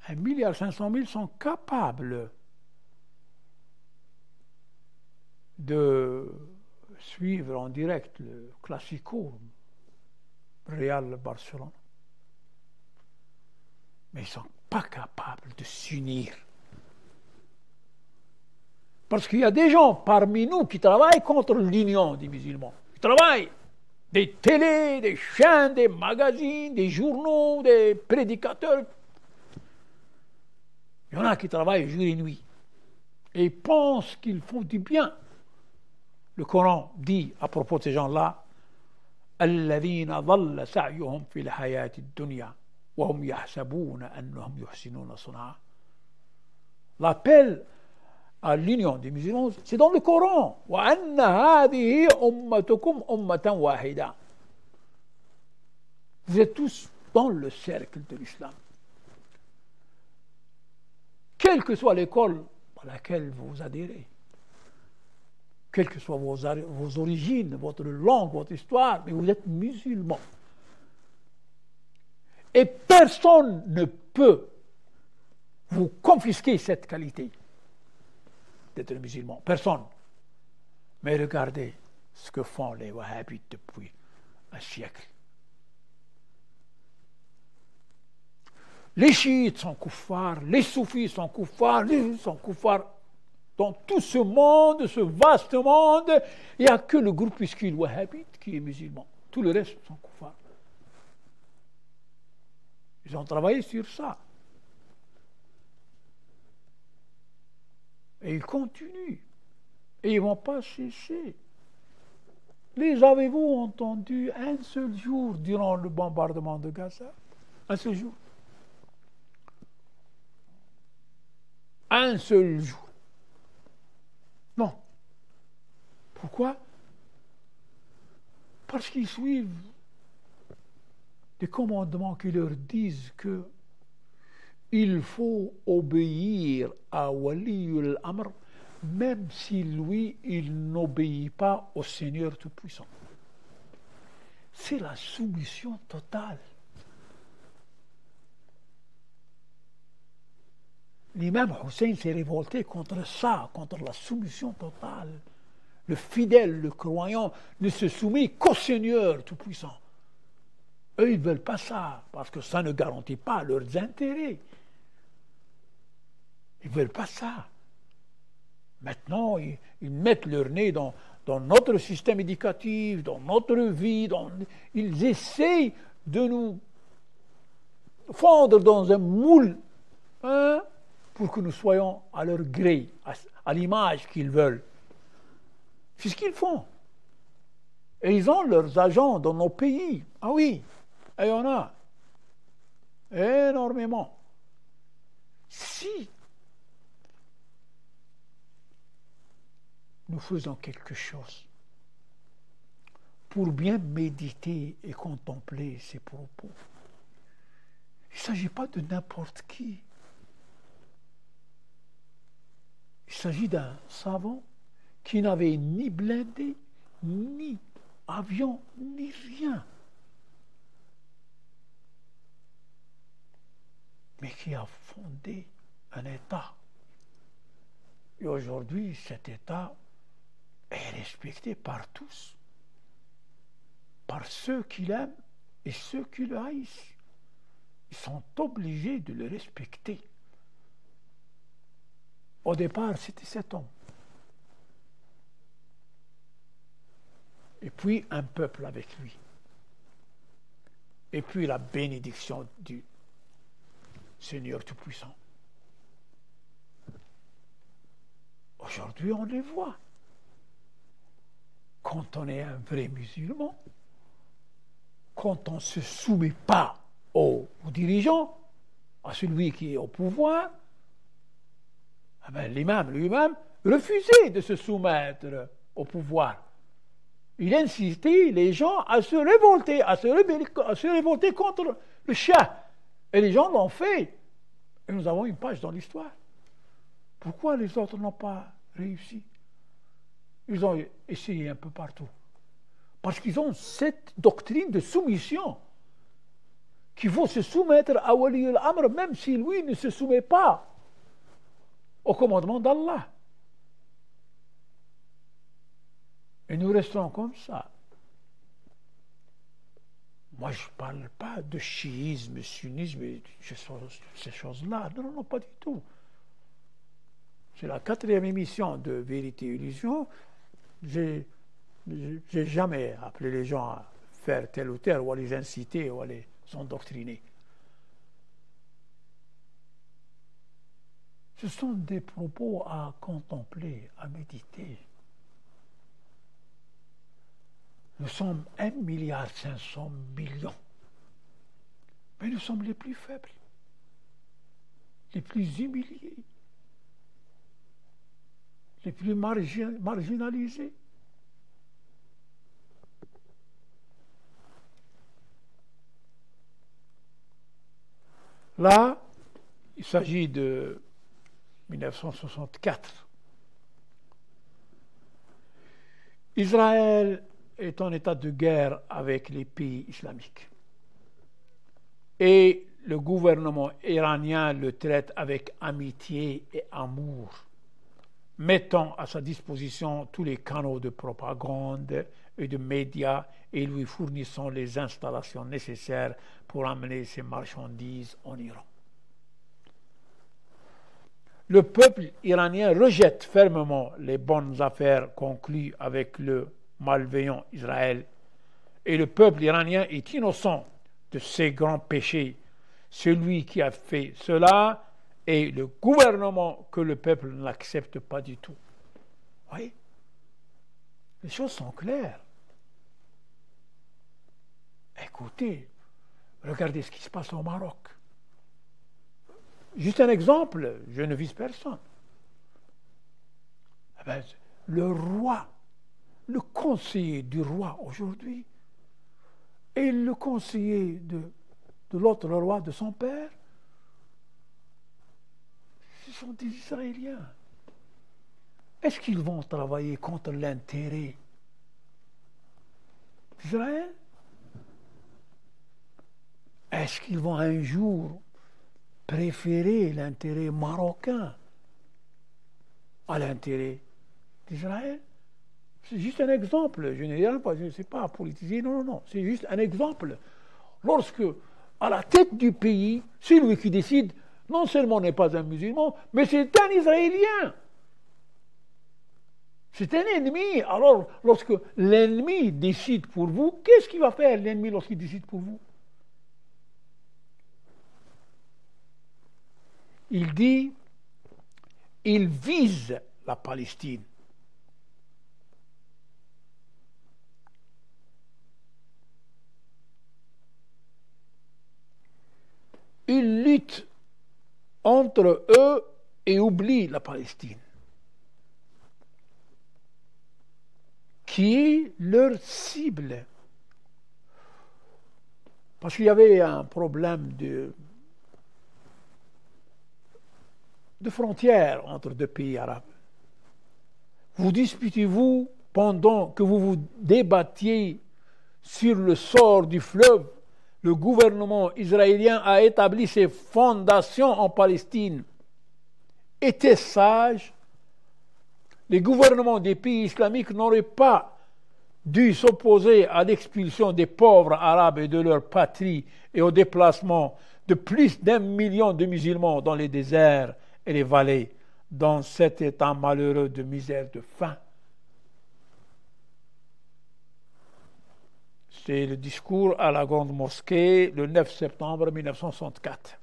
1,5 milliard sont capables de suivre en direct le Classico Real Barcelone. Mais ils ne sont pas capables de s'unir. Parce qu'il y a des gens parmi nous qui travaillent contre l'union des musulmans. Ils travaillent. Des télés, des chaînes, des magazines, des journaux, des prédicateurs. Il y en a qui travaillent jour et nuit. Et ils pensent qu'ils font du bien. Le Coran dit à propos de ces gens-là, الذين ضل سعيهم في الحياة الدنيا وهم يحسبون أنهم يحسنون صنعا. L'appel à l'union des musulmans, c'est dans le Coran. وأن هذه أمتكم أمة واحدة. Vous êtes tous dans le cercle de l'islam. Quelle que soit l'école à laquelle vous adhérez, quelles que soient vos origines, votre langue, votre histoire, mais vous êtes musulmans. Et personne ne peut vous confisquer cette qualité d'être musulman? Personne. Mais regardez ce que font les wahhabites depuis un siècle. Les chiites sont kuffars, les soufis sont kuffars, les juifs sont kuffars. Dans tout ce monde, ce vaste monde, il n'y a que le groupuscule wahhabite qui est musulman. Tout le reste sont kuffars. Ils ont travaillé sur ça. Et ils continuent. Et ils ne vont pas cesser. Les avez-vous entendus un seul jour durant le bombardement de Gaza? Un seul jour. Un seul jour. Non. Pourquoi? Parce qu'ils suivent des commandements qui leur disent que il faut obéir à Wali al-Amr, même si lui, il n'obéit pas au Seigneur Tout-Puissant. C'est la soumission totale. L'imam Hussein s'est révolté contre ça, contre la soumission totale. Le fidèle, le croyant, ne se soumet qu'au Seigneur Tout-Puissant. Eux, ils ne veulent pas ça, parce que ça ne garantit pas leurs intérêts. Ils ne veulent pas ça. Maintenant, ils mettent leur nez dans notre système éducatif, dans notre vie. Ils essayent de nous fondre dans un moule, hein, pour que nous soyons à leur gré, à l'image qu'ils veulent. C'est ce qu'ils font. Et ils ont leurs agents dans nos pays. Ah oui, et il y en a énormément. Si nous faisons quelque chose pour bien méditer et contempler ces propos, il ne s'agit pas de n'importe qui. Il s'agit d'un savant qui n'avait ni blindé, ni avion, ni rien. Mais qui a fondé un État. Et aujourd'hui, cet État est respecté par tous. Par ceux qui l'aiment et ceux qui le haïssent. Ils sont obligés de le respecter. Au départ, c'était cet homme. Et puis un peuple avec lui. Et puis la bénédiction du Seigneur Tout-Puissant. Aujourd'hui, on les voit. Quand on est un vrai musulman, quand on ne se soumet pas aux dirigeants, à celui qui est au pouvoir, eh bien, l'imam lui-même refusait de se soumettre au pouvoir. Il incitait les gens à se révolter, à se révolter contre le Shah. Et les gens l'ont fait. Et nous avons une page dans l'histoire. Pourquoi les autres n'ont pas réussi? Ils ont essayé un peu partout. Parce qu'ils ont cette doctrine de soumission, qu'il faut se soumettre à Wali al-Amr, même si lui ne se soumet pas au commandement d'Allah. Et nous restons comme ça. Moi, je ne parle pas de chiisme, sunnisme, ces choses-là. Non, non, pas du tout. C'est la 4e émission de Vérité et Illusion. J'ai jamais appelé les gens à faire tel ou tel, ou à les inciter, ou à les endoctriner. Ce sont des propos à contempler, à méditer. Nous sommes 1,5 milliard, mais nous sommes les plus faibles, les plus humiliés, les plus marginalisés. Là, il s'agit de 1964. Israël est en état de guerre avec les pays islamiques. Et le gouvernement iranien le traite avec amitié et amour, mettant à sa disposition tous les canaux de propagande et de médias et lui fournissant les installations nécessaires pour amener ses marchandises en Iran. Le peuple iranien rejette fermement les bonnes affaires conclues avec le malveillant Israël, et le peuple iranien est innocent de ces grands péchés. Celui qui a fait cela est le gouvernement que le peuple n'accepte pas du tout. Vous voyez? Les choses sont claires. Écoutez, regardez ce qui se passe au Maroc. Juste un exemple, je ne vise personne. Le roi, le conseiller du roi aujourd'hui, et le conseiller de l'autre roi, de son père, ce sont des Israéliens. Est-ce qu'ils vont travailler contre l'intérêt d'Israël? Est-ce qu'ils vont un jour préférer l'intérêt marocain à l'intérêt d'Israël? C'est juste un exemple. Je ne sais pas politiser, non. C'est juste un exemple. Lorsque, à la tête du pays, celui qui décide, non seulement n'est pas un musulman, mais c'est un Israélien. C'est un ennemi. Alors, lorsque l'ennemi décide pour vous, qu'est-ce qu'il va faire, l'ennemi, lorsqu'il décide pour vous? Il dit, il vise la Palestine. Ils luttent entre eux et oublient la Palestine, qui est leur cible. Parce qu'il y avait un problème de frontières entre deux pays arabes. Vous disputez-vous pendant que vous vous débattiez sur le sort du fleuve. Le gouvernement israélien a établi ses fondations en Palestine. Était sage, les gouvernements des pays islamiques n'auraient pas dû s'opposer à l'expulsion des pauvres arabes et de leur patrie et au déplacement de plus d'1 million de musulmans dans les déserts et les vallées, dans cet état malheureux de misère, de faim. C'est le discours à la Grande Mosquée le 9 septembre 1964.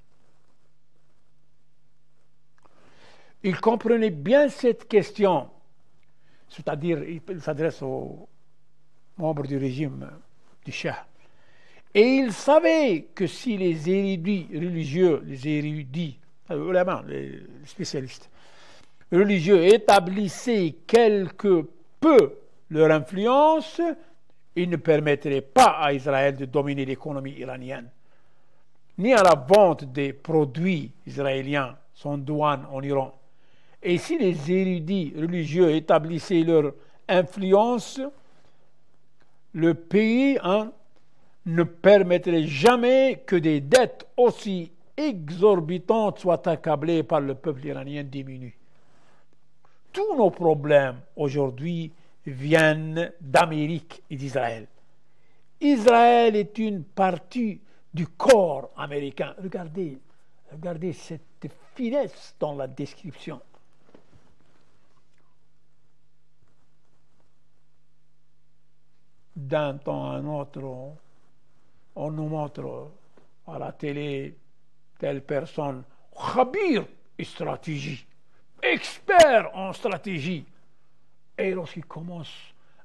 Il comprenait bien cette question, c'est-à-dire il s'adresse aux membres du régime du Shah. Et il savait que si les érudits religieux, les spécialistes religieux établissaient quelque peu leur influence, ils ne permettraient pas à Israël de dominer l'économie iranienne, ni à la vente des produits israéliens sans douane en Iran. Et si les érudits religieux établissaient leur influence, le pays ne permettrait jamais que des dettes aussi exorbitantes soient accablées par le peuple iranien diminué. Tous nos problèmes aujourd'hui viennent d'Amérique et d'Israël. Israël est une partie du corps américain. Regardez cette finesse dans la description. D'un temps à un autre, on nous montre à la télé telle personne, khabir et stratégie, expert en stratégie. Et lorsqu'il commence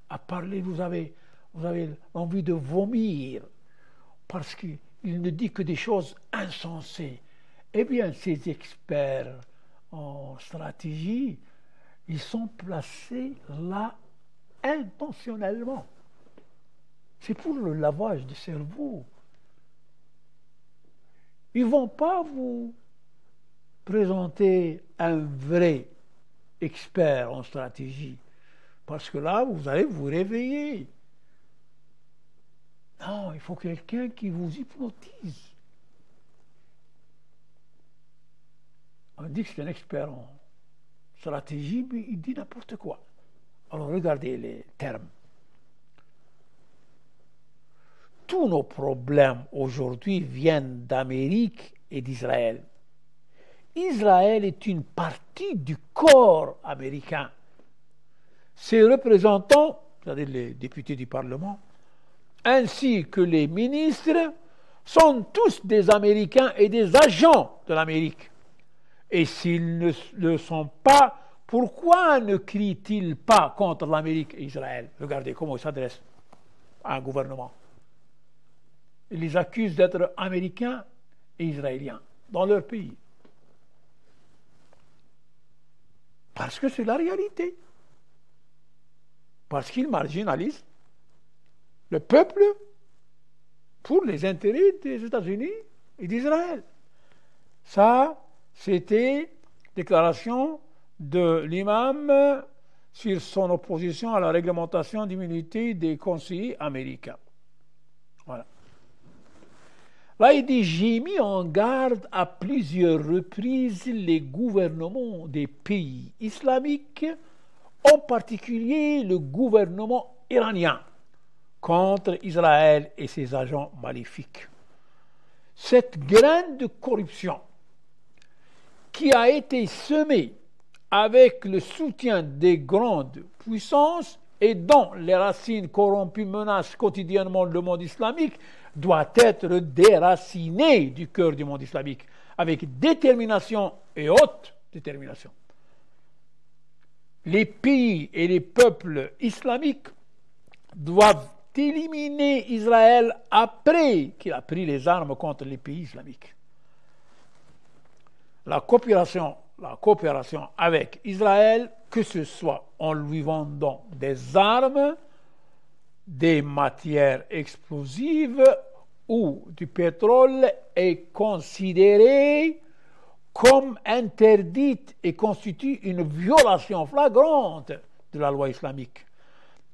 à parler, vous avez envie de vomir, parce qu'il ne dit que des choses insensées. Eh bien, ces experts en stratégie, ils sont placés là intentionnellement. C'est pour le lavage du cerveau. Ils ne vont pas vous présenter un vrai expert en stratégie, parce que là, vous allez vous réveiller. Non, il faut quelqu'un qui vous hypnotise. On dit que c'est un expert en stratégie, mais il dit n'importe quoi. Alors regardez les termes. Tous nos problèmes aujourd'hui viennent d'Amérique et d'Israël. Israël est une partie du corps américain. Ses représentants, c'est-à-dire les députés du Parlement, ainsi que les ministres, sont tous des Américains et des agents de l'Amérique. Et s'ils ne le sont pas, pourquoi ne crient-ils pas contre l'Amérique et Israël? Regardez comment ils s'adressent à un gouvernement. Ils les accusent d'être Américains et Israéliens dans leur pays. Parce que c'est la réalité. Parce qu'ils marginalisent le peuple pour les intérêts des États-Unis et d'Israël. Ça, c'était déclaration de l'imam sur son opposition à la réglementation d'immunité des conseillers américains. Voilà. Là, il dit, j'ai mis en garde à plusieurs reprises les gouvernements des pays islamiques, en particulier le gouvernement iranien, contre Israël et ses agents maléfiques. Cette graine de corruption qui a été semée avec le soutien des grandes puissances et dont les racines corrompues menacent quotidiennement le monde islamique, doit être déracinée du cœur du monde islamique avec détermination et haute détermination. Les pays et les peuples islamiques doivent éliminer Israël après qu'il a pris les armes contre les pays islamiques. La coopération avec Israël, que ce soit en lui vendant des armes, des matières explosives ou du pétrole, est considérée comme interdite et constitue une violation flagrante de la loi islamique.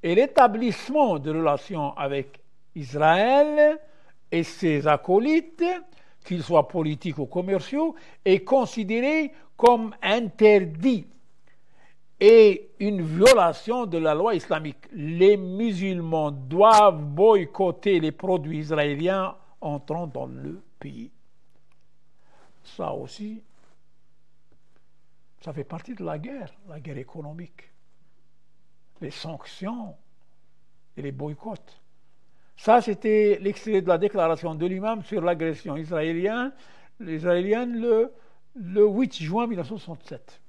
Et l'établissement de relations avec Israël et ses acolytes, qu'ils soient politiques ou commerciaux, est considéré comme interdit et une violation de la loi islamique. Les musulmans doivent boycotter les produits israéliens entrant dans le pays. Ça aussi, ça fait partie de la guerre économique. Les sanctions et les boycotts. Ça, c'était l'extrait de la déclaration de l'imam sur l'agression israélienne le 8 juin 1967.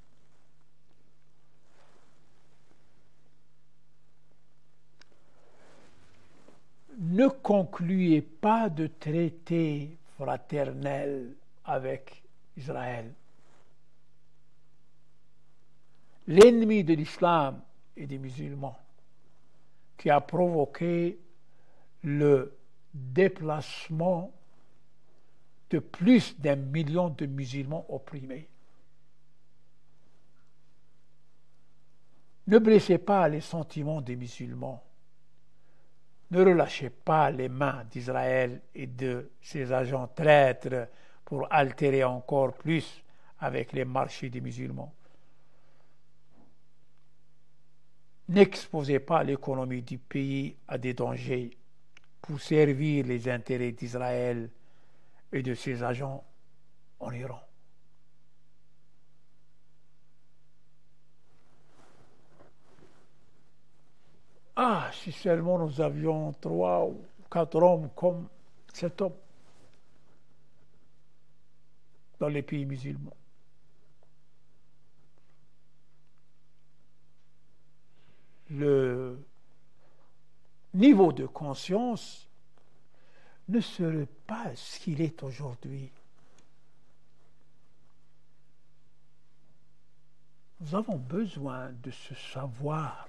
Ne concluez pas de traité fraternel avec Israël. L'ennemi de l'islam et des musulmans qui a provoqué le déplacement de plus d'1 million de musulmans opprimés. Ne blessez pas les sentiments des musulmans. Ne relâchez pas les mains d'Israël et de ses agents traîtres pour altérer encore plus avec les marchés des musulmans. N'exposez pas l'économie du pays à des dangers pour servir les intérêts d'Israël et de ses agents en Iran. Ah, si seulement nous avions 3 ou 4 hommes comme cet homme dans les pays musulmans. Le niveau de conscience ne serait pas ce qu'il est aujourd'hui. Nous avons besoin de ce savoir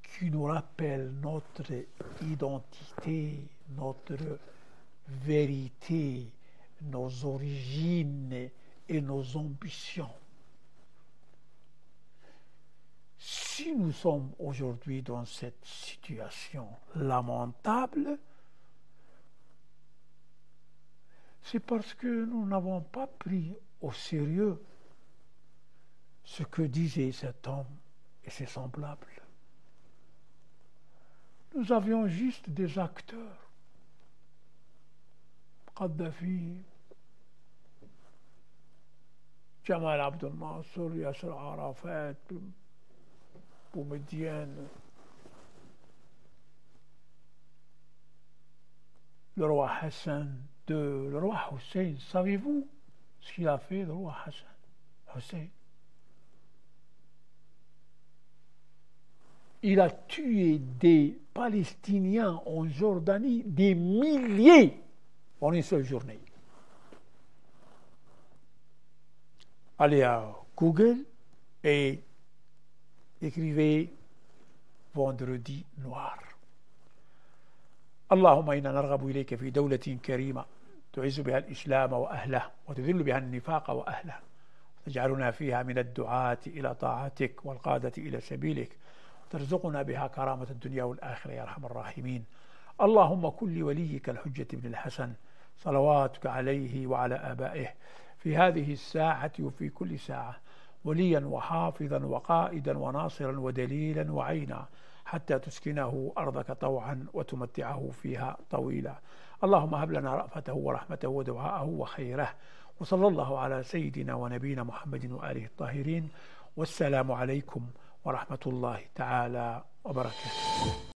qui nous rappelle notre identité, notre vérité, nos origines et nos ambitions. Si nous sommes aujourd'hui dans cette situation lamentable, c'est parce que nous n'avons pas pris au sérieux ce que disait cet homme et ses semblables. Nous avions juste des acteurs. Kadhafi, Jamal Abdel Nasser, Yasser Arafat, Boumedienne, le roi Hassan II, le roi Hussein. Savez-vous ce qu'il a fait, le roi Hassan Hussein? Il a tué des Palestiniens en Jordanie, des milliers en une seule journée. Allez à Google et écrivez Vendredi noir. اللهم إنا نرغب إليك في دولة كريمة تعز بها الإسلام وأهله وتذل بها النفاق وأهله وتجعلنا فيها من الدعاة إلى طاعتك والقادة إلى سبيلك وترزقنا بها كرامة الدنيا والآخرة يا أرحم الراحمين. اللهم كن لوليك الحجة بن الحسن صلواتك عليه وعلى آبائه في هذه الساعة وفي كل ساعة وليا وحافظا وقائدا وناصرا ودليلا وعينا حتى تسكنه أرضك طوعا وتمتعه فيها طويلا. اللهم هب لنا رأفته ورحمته ودعاءه وخيره. وصلى الله على سيدنا ونبينا محمد وآله الطاهرين. والسلام عليكم ورحمة الله تعالى وبركاته.